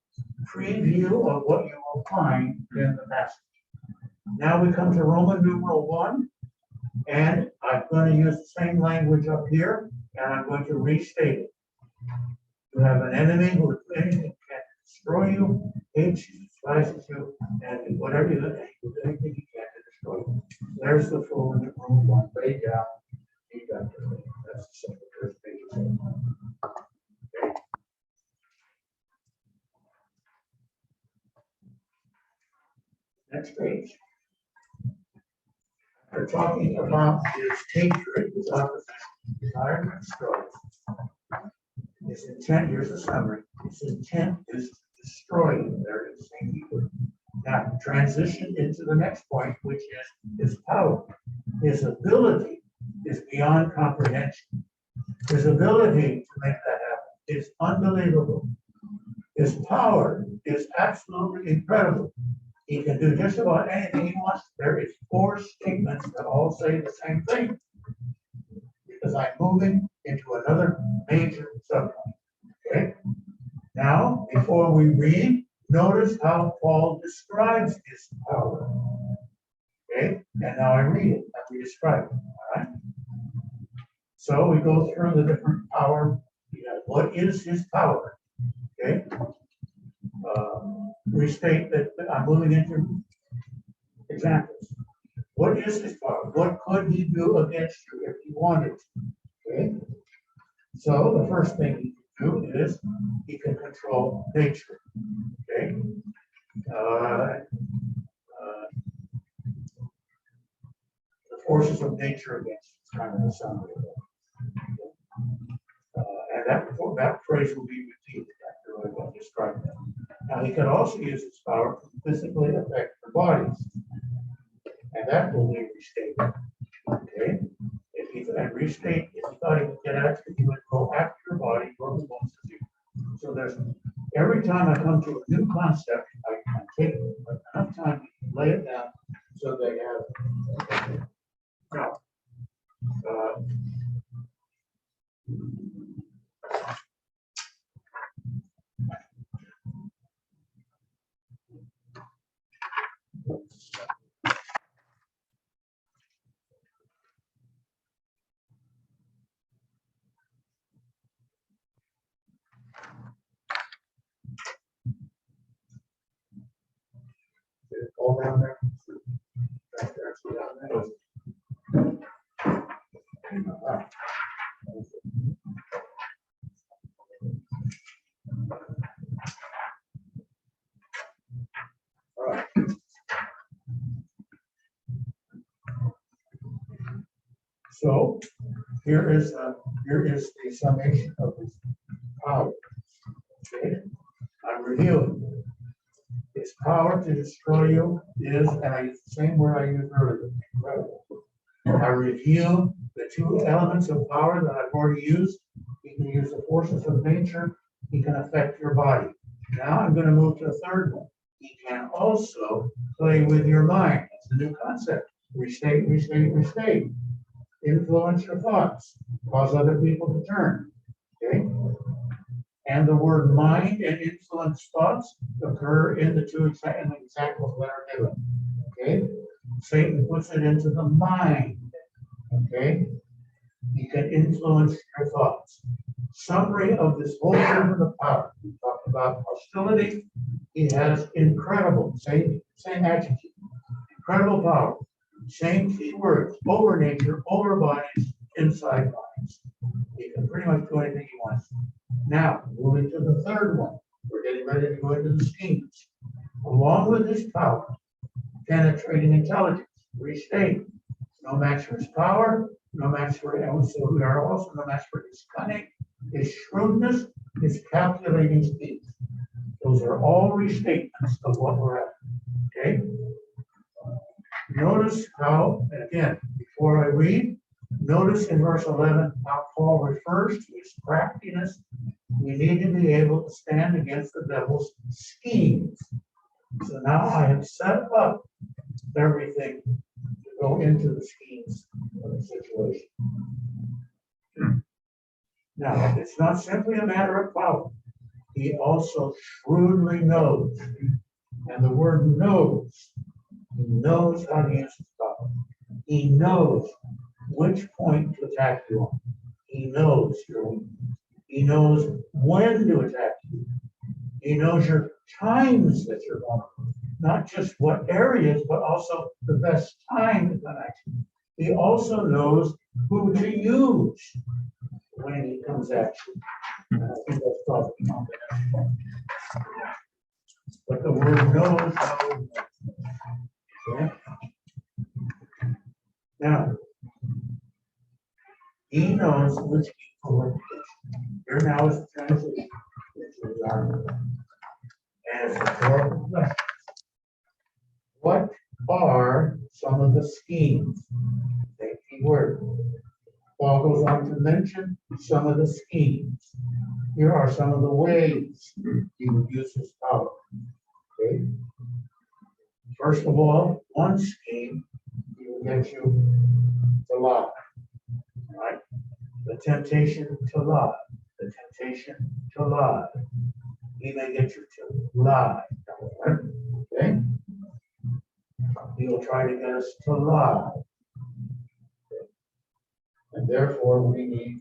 preview of what you will find in the passage. Now we come to Roman numeral 1, and I'm going to use the same language up here, and I'm going to restate it. You have an enemy who anything can destroy you, hates you, despises you, and whatever you do, anything he can to destroy you. There's the full numeral 1, lay down, he got the thing. That's the simple first page. Okay. Next page. We're talking about his hatred, his opposition, desire to destroy. His intent, here's a summary. His intent is to destroy you. There is the same keyword. Now, transition into the next point, which is his power. His ability is beyond comprehension. His ability to make that happen is unbelievable. His power is absolutely incredible. He can do just about anything he wants. There is 4 statements that all say the same thing. Because I'm moving into another major subpoint. Okay. Now, before we read, notice how Paul describes his power. Okay. And now I read it and we describe it. All right. So we go through the different power. What is his power? Okay. Restate that I'm moving into examples. What is his power? What could he do against you if he wanted to? Okay. So the first thing he can do is he can control nature. Okay. The forces of nature against you is kind of a summary of that. And that phrase will be repeated after what I'm going to describe that. Now, he can also use his power to physically affect the bodies. And that will be restated. Okay? If he restate, if he thought he would get after you, he would go after your body, what he wants to do. So there's every time I come to a new concept, I can take enough time to lay it down so they have. Now, all down there. Back there, actually down there. All right. So here is the summation of his power. Okay, I'm revealing his power to destroy you is, and I use the same word I used earlier, incredible. I reveal the 2 elements of power that I've already used. He can use the forces of nature. He can affect your body. Now I'm going to move to the third one. He can also play with your mind. It's a new concept. Restate, restate, restate. Influence your thoughts. Cause other people to turn. Okay? And the word mind and influence thoughts occur in the 2 examples that are given. Okay? Satan puts it into the mind. Okay? He can influence your thoughts. Summary of this whole term of power. We talked about hostility. He has incredible, same adjective, incredible power, same key words, over nature, over bodies, inside bodies. He can pretty much do anything he wants. Now, moving to the third one, we're getting ready to go into the schemes. Along with his power, penetrating intelligence, restate, no match for his power, no match for him, so we are also no match for his cunning, his shrewdness, his calculating speed. Those are all restatements of what we're at. Okay? Notice how, again, before I read, notice in verse 11 how Paul refers to his craftiness. We need to be able to stand against the devil's schemes. So now I have set up everything to go into the schemes of the situation. Now, it's not simply a matter of power. He also shrewdly knows, and the word knows, he knows how to use his power. He knows which point to attack you on. He knows your weakness. He knows when to attack you. He knows your times that you're vulnerable, not just what areas, but also the best time to come at you. He also knows who to use when he comes at you. And I think that's probably not the next one. But the word knows. Okay. Now, he knows which people work. Here now is the transition. And it's a rhetorical question. What are some of the schemes? Same key word. Paul goes on to mention some of the schemes. Here are some of the ways he would use his power. Okay. First of all, one scheme he will get you to lie. Right? The temptation to lie. The temptation to lie. He may get you to lie. Okay? He will try to get us to lie. And therefore we need,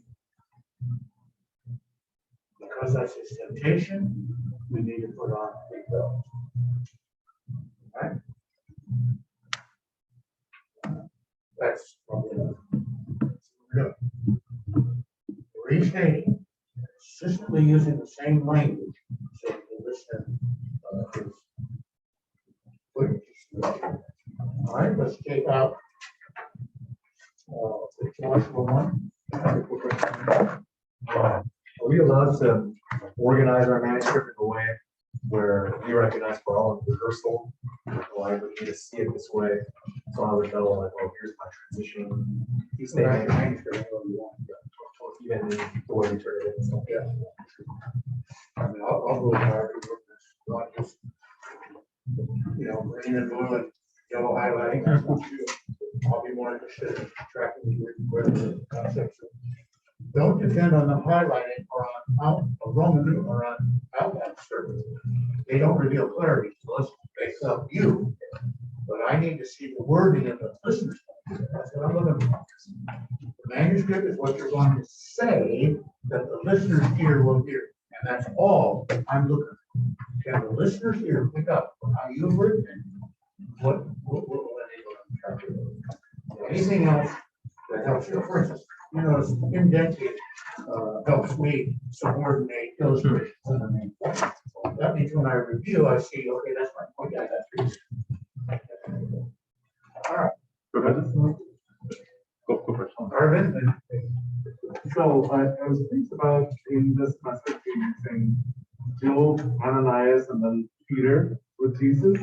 because that's his temptation, we need to put on a belt. Right? That's probably enough. Restating, consistently using the same language, so the listener is putting. All right, let's take out the Joshua one. Are we allowed to organize our manuscript in a way where we recognize for all rehearsal? Like we need to see it this way, so I would know like, oh, here's my transition. You can write your manuscript however you want. Even the way we turn it in. So, Yeah. I mean, I'll go however you work this. Not just, green and blue and yellow highlighting. That's what you do. I'll be more interested in tracking where the concepts are. Don't depend on the highlighting or on a Roman or on outline surface. They don't reveal clarity to us based on you. But I need to see the wording in the listener's point. That's what I'm looking for. The manuscript is what you're going to say that the listener's ear will hear. And that's all I'm looking for. Can the listener's ear pick up how you've written it? What will enable them to calculate? Anything else that helps you? For instance, notice indenting helps me subordinate illustrations underneath. That means when I review, I see, okay, that's my point. Yeah, that's reason. All right. Arvin? So I was thinking about in this passage using Job, Ananias, and then Peter with Jesus.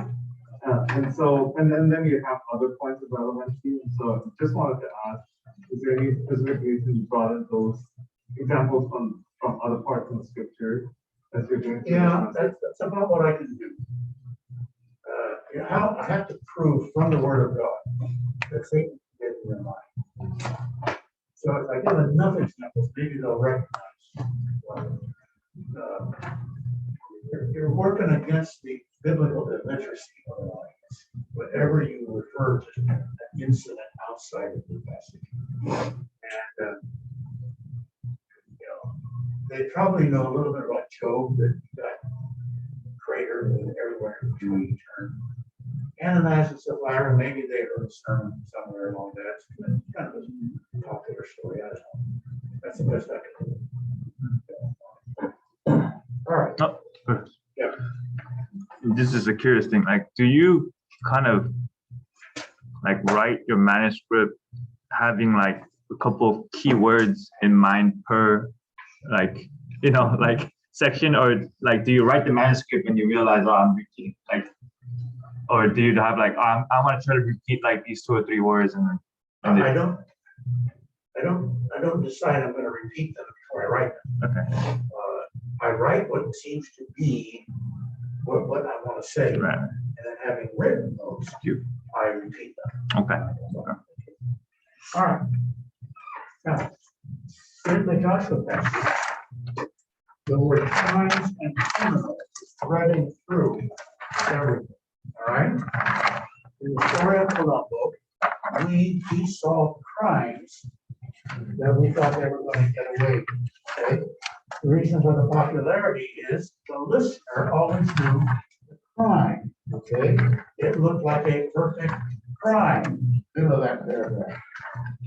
And then you have other points of relevancy. So just wanted to ask, is there any specific reason you brought in those examples from other parts of the scripture as you're doing? Yeah, that's about what I can do. How I have to prove from the Word of God that Satan is in your mind. So if I give enough examples, maybe they'll recognize. You're working against the biblical illiteracy of the audience whenever you refer to an incident outside of the passage. And they probably know a little bit about Job, that got crater everywhere in which we turn. Ananias, Sapphira, maybe they heard a sermon somewhere along that. It's kind of a popular story. I don't know. That's the best I can do. All right. Oh, Yeah. this is a curious thing. Like, do you kind of like write your manuscript having like a couple of keywords in mind per like, like section, or like do you write the manuscript and you realize, oh, I'm repeating, like, or do you have like, I want to try to repeat like these 2 or 3 words and then I don't decide I'm going to repeat them before I write them. okay, I write what seems to be what I want to say, right, and then having written those, you, I repeat them. okay, All right. Now, in the Joshua passage, the word crimes and criminals is threading through everything. All right. In the story of Colombo, we saw crimes that we thought they were going to get away with. Okay? The reason for the popularity is the listener always knew the crime. Okay, it looked like a perfect crime. You know that paragraph.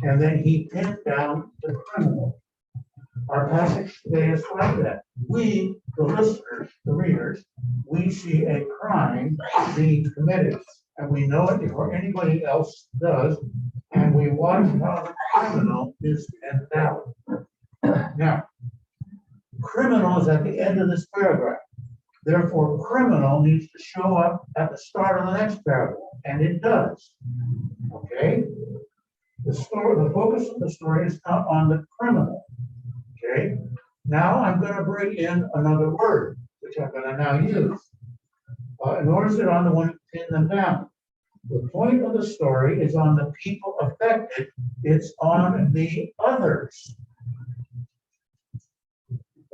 And then he pinned down the criminal. Our passage today is like that. We, the listeners, the readers, we see a crime being committed, and we know it before anybody else does, and we watch how the criminal is pinned down. Now, criminal is at the end of this paragraph. Therefore, criminal needs to show up at the start of the next paragraph, and it does. Okay? The focus of the story is not on the criminal. Okay? Now I'm going to bring in another word, which I'm going to now use. Nor is it on the one to pin them down. The point of the story is on the people affected. It's on the others.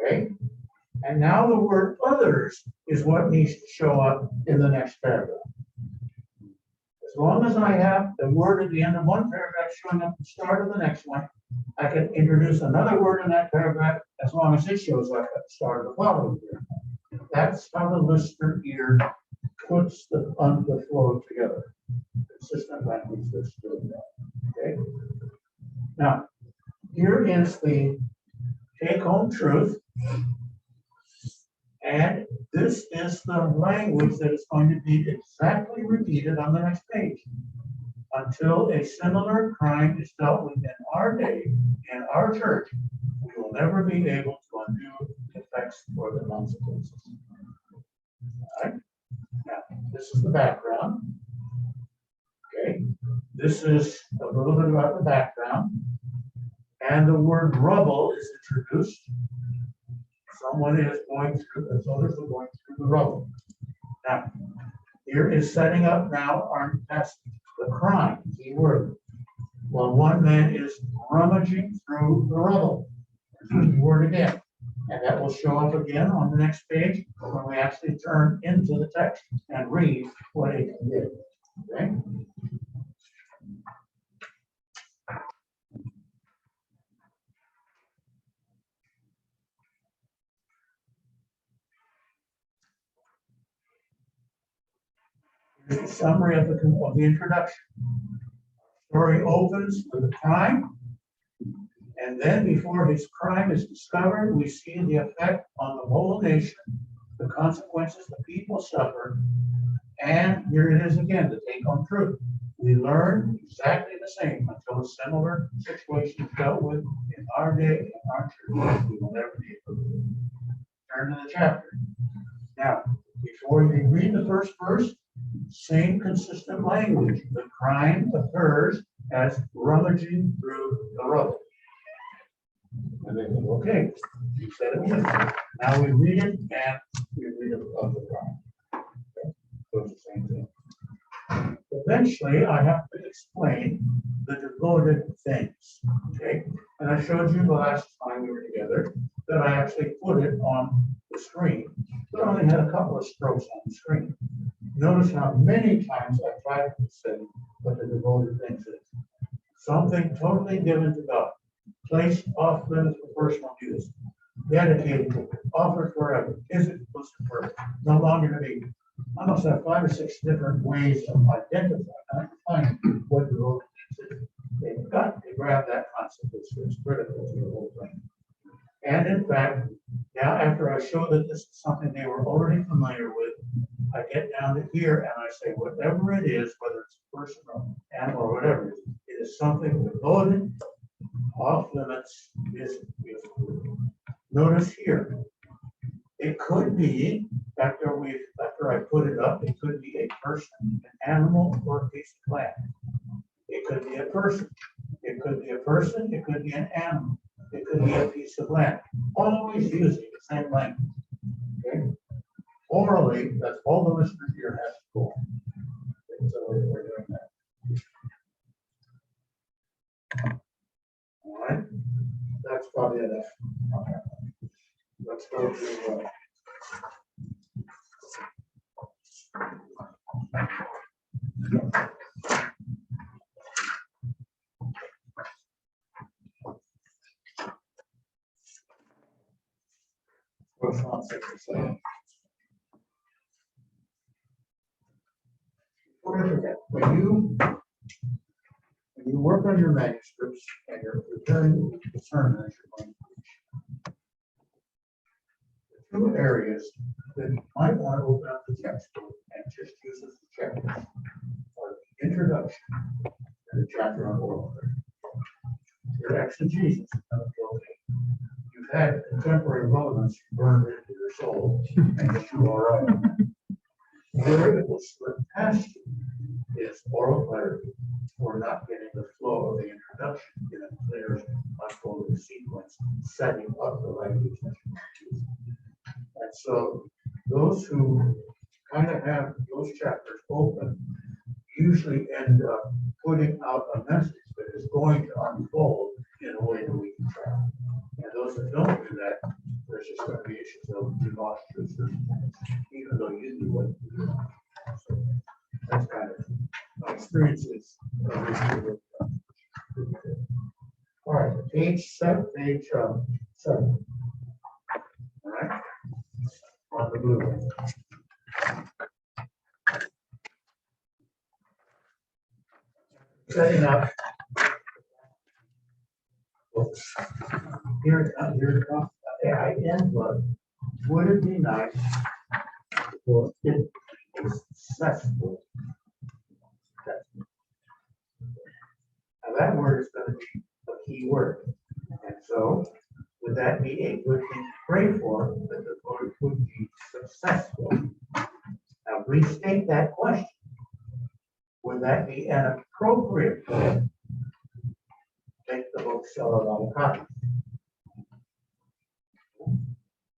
Okay? And now the word others is what needs to show up in the next paragraph. As long as I have the word at the end of one paragraph showing up at the start of the next one, I can introduce another word in that paragraph as long as it shows up at the start of the following paragraph. That's how the listener ear puts the flow together. Consistent language that's doing that. Okay? Now, here is the take-home truth. And this is the language that is going to be exactly repeated on the next page. Until a similar crime is dealt with in our day, in our church, we will never be able to undo the effects or the consequences. All right? Now, this is the background. Okay. This is a little bit about the background. And the word rubble is introduced. Someone is going through, as others are going through the rubble. Now, here is setting up now our passage, the crime, key word. Well, one man is rummaging through the rubble. There's the word again. And that will show up again on the next page when we actually turn into the text and read what it did. Okay? Here's a summary of the introduction. Story opens with a crime, and then before his crime is discovered, we see the effect on the whole nation, the consequences the people suffer, and here it is again, the take-home truth. We learn exactly the same until a similar situation is dealt with in our day, in our church. We will never be able to turn to the chapter. Now, before we read the first verse, same consistent language. The crime occurs as rummaging through the rubble. And they go, okay, you said it was. Now we read it and we read it of the crime. Okay. So it's the same thing. Eventually, I have to explain the devoted things. Okay. And I showed you the last time we were together that I actually put it on the screen, but I only had a couple of strokes on the screen. Notice how many times I tried to say what the devoted things is. Something totally given to God, placed off limits for personal use. dedicated to it, offered forever, is exclusive forever, no longer to be. I must have 5 or 6 different ways of identifying what the vote is. They've got to grab that concept, it's critical to the whole thing. And in fact, now after I show that this is something they were already familiar with, I get down to here and I say, whatever it is, whether it's a person or animal or whatever, it is something voted off limits is. Notice here, it could be, after I put it up, it could be a person, an animal, or a piece of land. It could be a person. It could be a person, it could be an animal, it could be a piece of land. Always using the same language. Okay? Orally, that's all the listener here has to go. So we're doing that. All right, that's probably enough. Okay. Let's go to what's on 67. Before I forget, when you work on your manuscripts and you're preparing the sermon as you're going to preach, the 2 areas that you might want to open up the textbook and just use as a checklist are the introduction and the chapter on oral prayer. Your exegesis of the okay. You've had contemporary relevance burned into your soul, and you're all right. Where it will slip past you is oral clarity, or not getting the flow of the introduction in a clear, unfolding sequence, setting up the language that you choose. And so those who kind of have those chapters open usually end up putting out a message that is going to unfold in a way that we can track. And those that don't do that, there's just going to be issues that will be lost to certain things, even though you do what you do. So that's kind of my experiences. All right, page 7. All right, on the blue one. Setting up. Oops. Here it comes. I end with, would it be nice for it is successful? Now that word is going to be a key word. And so would that be a good thing to pray for, that the Lord would be successful? Now restate that question. Would that be an appropriate prayer? Make the book sell a lot of copies.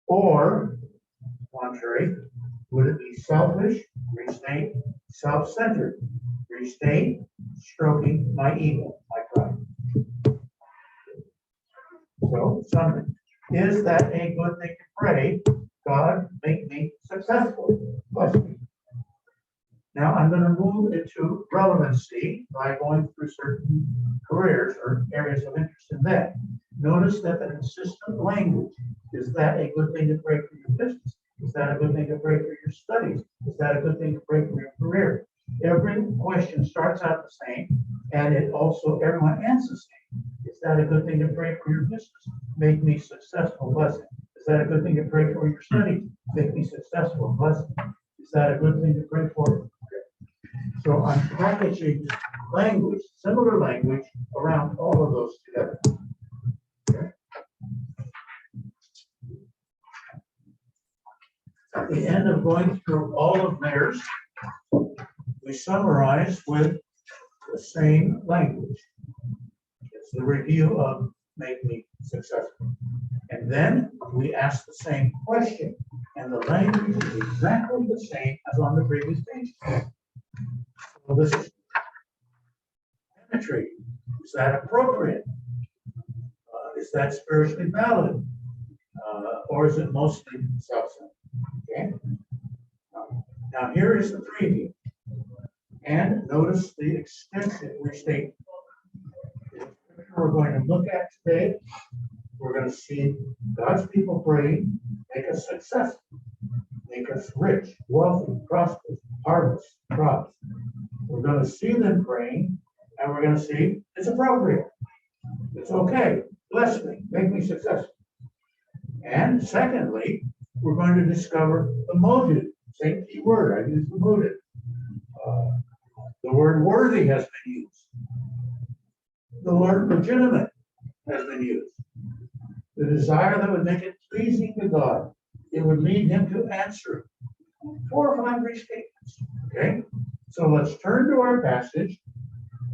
Or, contrary, would it be selfish, restate, self-centered, restate, stroking my ego, my pride? So, something. Is that a good thing to pray? God, make me successful. Question. Now I'm going to move into relevancy by going through certain careers or areas of interest in that. Notice that the consistent language, is that a good thing to pray for your business? Is that a good thing to pray for your studies? Is that a good thing to pray for your career? Every question starts out the same, and it also, everyone ends the same. Is that a good thing to pray for your business? Make me successful, blessing. Is that a good thing to pray for your studies? Make me successful, blessing. Is that a good thing to pray for? So I'm packaging language, similar language, around all of those together. Okay. At the end of going through all of theirs, we summarize with the same language. It's the review of make me successful. And then we ask the same question, and the language is exactly the same as on the previous page. So this is penetrate. Is that appropriate? Is that spiritually valid? Or is it mostly self-centered? Okay. Now here is the preview. And notice the extensive restatement. We're going to look at today. we're gonna see God's people praying, make us successful, make us rich, wealthy, prosperous, harvest, crops. We're gonna see them praying, and we're gonna see it's appropriate. It's okay. Bless me, make me successful. And secondly, we're going to discover the motive. Same key word, I use the motive. The word worthy has been used. The word legitimate has been used. The desire that would make it pleasing to God. It would lead him to answer 4 or 5 restatements. Okay? So let's turn to our passage.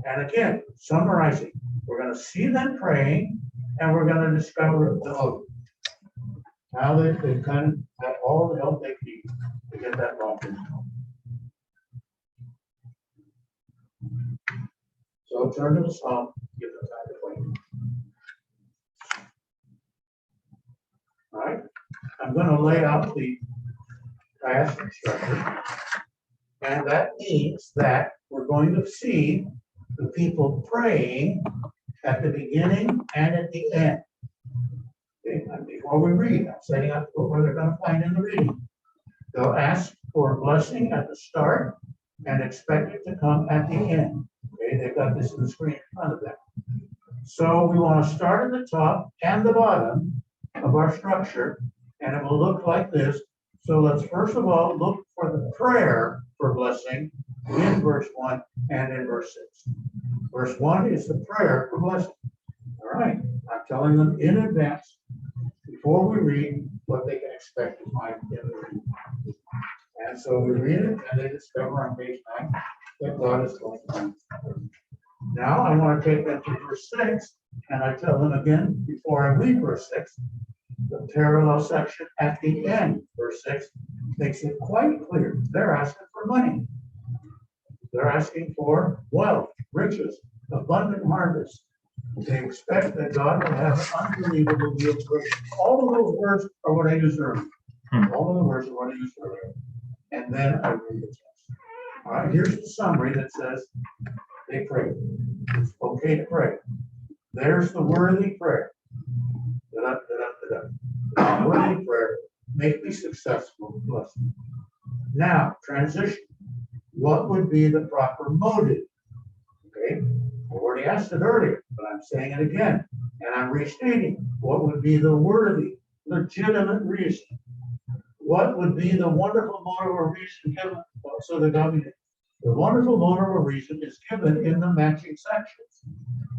And again, summarizing, we're going to see them praying, and we're going to discover the motive. How they kind of have all the help they need to get that locked in. So turn to the Psalm, give them time to play. All right, I'm going to lay out the passage structure. And that means that we're going to see the people praying at the beginning and at the end. Okay, and before we read, I'm setting up what they're going to find in the reading. They'll ask for a blessing at the start and expect it to come at the end. Okay, they've got this on the screen in front of them. So we want to start at the top and the bottom of our structure, and it will look like this. So let's first of all look for the prayer for blessing in verse 1 and in verse 6. Verse 1 is the prayer for blessing. All right, I'm telling them in advance before we read what they can expect to find in the reading. And so we read it, and they discover on page 9 that God is going to. Now I want to take them to verse 6, and I tell them again before I read verse 6, the parallel section at the end, verse 6, makes it quite clear. They're asking for money. They're asking for wealth, riches, abundant harvest. They expect that God will have an unbelievable deal of grace. All of those words are what I used earlier. All of the words are what I used earlier. And then I read the text. All right, here's the summary that says they prayed. It's okay to pray. There's the worthy prayer. The worthy prayer. Make me successful. Bless me. Now, transition. What would be the proper motive? Okay, I already asked it earlier, but I'm saying it again, and I'm restating. What would be the worthy, legitimate reason? What would be the wonderful motive or reason given? So the wonderful motive or reason is given in the matching sections,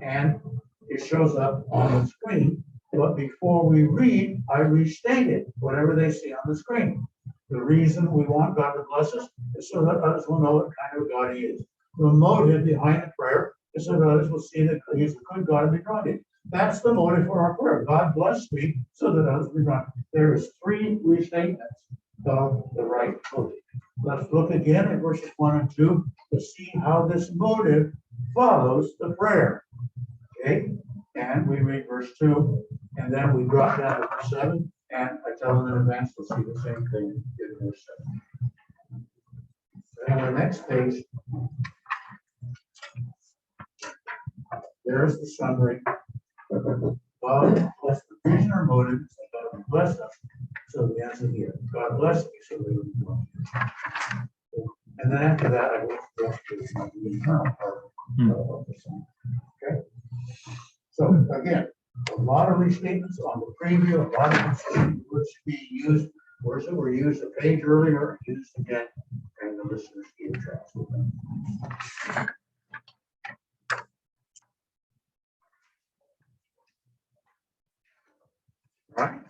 and it shows up on the screen. But before we read, I restated whatever they see on the screen. The reason we want God to bless us is so that others will know what kind of God He is. The motive behind the prayer is so that others will see that He's a good God to be drawn to. That's the motive for our prayer. God bless me so that others will be drawn. There is 3 restatements of the right motive. Let's look again at verses 1 and 2 to see how this motive follows the prayer. Okay, and we read verse 2, and then we drop down to verse 7, and I tell them in advance we'll see the same thing in verse 7. And on the next page, there's the summary. God bless the vision or motive, so God will bless us. So the answer here, God bless me, so we will be blessed. And then after that, I go to the eternal part of the song. Okay? So again, a lot of restatements on the preview, a lot of words to be used, words that were used a page earlier, used again, and the listeners get tracks with them. Right.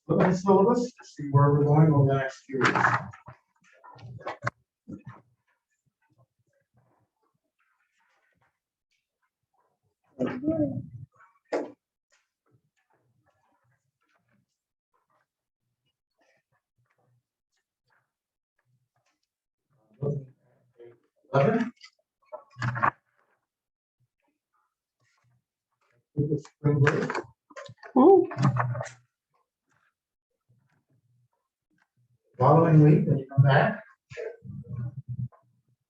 Look at the syllabus to see where we're going over the next few weeks. Spring break. Following week, when you come back,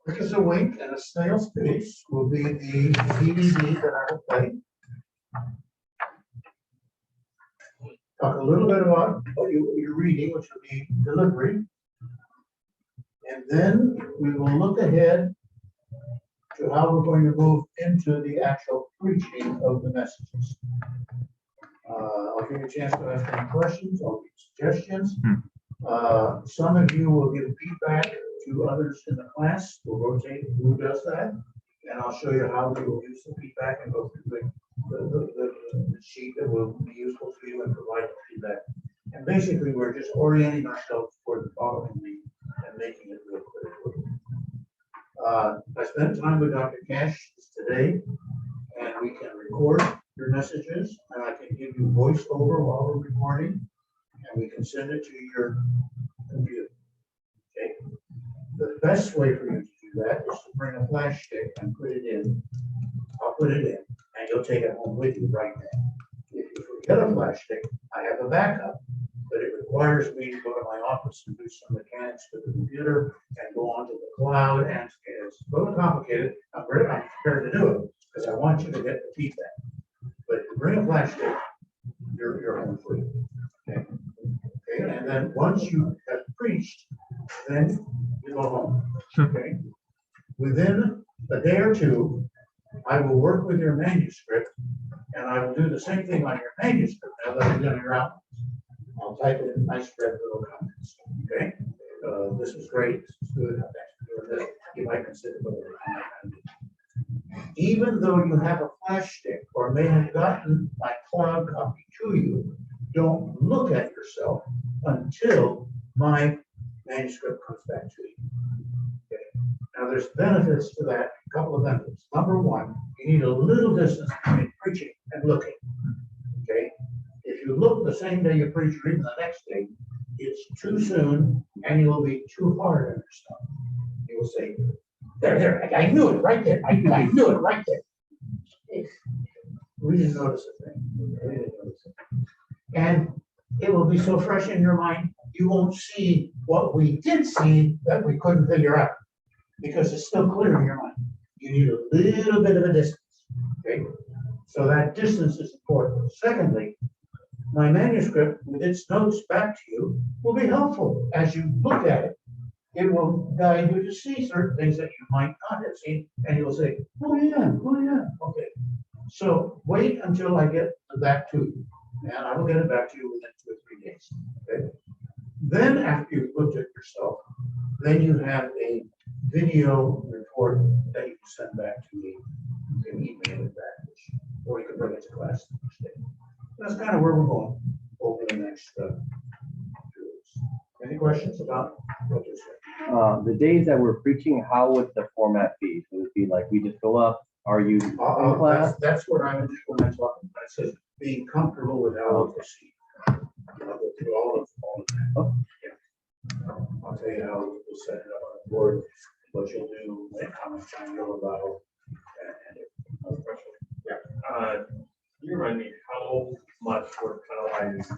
Quick as a wink and a snail's pace will be the DVD that I will play. Talk a little bit about what you're reading, which will be delivery. And then we will look ahead to how we're going to move into the actual preaching of the messages. I'll give you a chance to ask any questions, I'll give suggestions. Some of you will give feedback to others in the class. We'll rotate who does that. And I'll show you how we will use the feedback and go through the sheet that will be useful to you and provide feedback. And basically, we're just orienting ourselves for the following week and making it real clear. I spent time with Dr. Cash today, and we can record your messages, and I can give you voice over while we're recording, and we can send it to your computer. Okay. The best way for you to do that is to bring a flash stick and put it in. I'll put it in, and you'll take it home with you right now. If you forget a flash stick, I have a backup, but it requires me to go to my office and do some mechanics with the computer and go onto the cloud, and it's a little complicated. I'm prepared to do it because I want you to get the feedback. But if you bring a flash stick, you're home free. Okay. Okay. And then once you have preached, then you go home. Okay. Within a day or two, I will work with your manuscript, and I will do the same thing on your manuscript now that I've done your outline. I'll type it in nice red little comments. Okay. This was great. This is good. Thanks for doing this. You might consider whatever. Even though you have a flash stick or may have gotten my cloud copy to you, don't look at yourself until my manuscript comes back to you. Okay. Now there's benefits to that, a couple of benefits. Number one, you need a little distance between preaching and looking. Okay. If you look the same day you preach or even the next day, it's too soon and you will be too hard on yourself. You will say, there, I knew it right there. I knew it right there. We didn't notice a thing. We didn't notice it. And it will be so fresh in your mind, you won't see what we did see that we couldn't figure out because it's still clear in your mind. You need a little bit of a distance. Okay. So that distance is important. Secondly, my manuscript with its notes back to you will be helpful as you look at it. It will guide you to see certain things that you might not have seen, and you'll say, oh yeah, okay. So wait until I get back to you, and I will get it back to you within 2 or 3 days. Okay. Then after you've looked at yourself, then you have a video report that you can send back to me. You can email it back, or you can bring it to class the next day. That's kind of where we're going over the next 2 weeks. Any questions about what you're saying? The days that we're preaching, how would the format be? Would it be like we just go up? Are you in class? That's what I would do when I talk about it. Says being comfortable with how to proceed. I'll go through all of that. Oh. Yeah. I'll tell you how we'll set it up on the board, what you'll do, and how much time you'll allow. Can you remind me how much we're penalized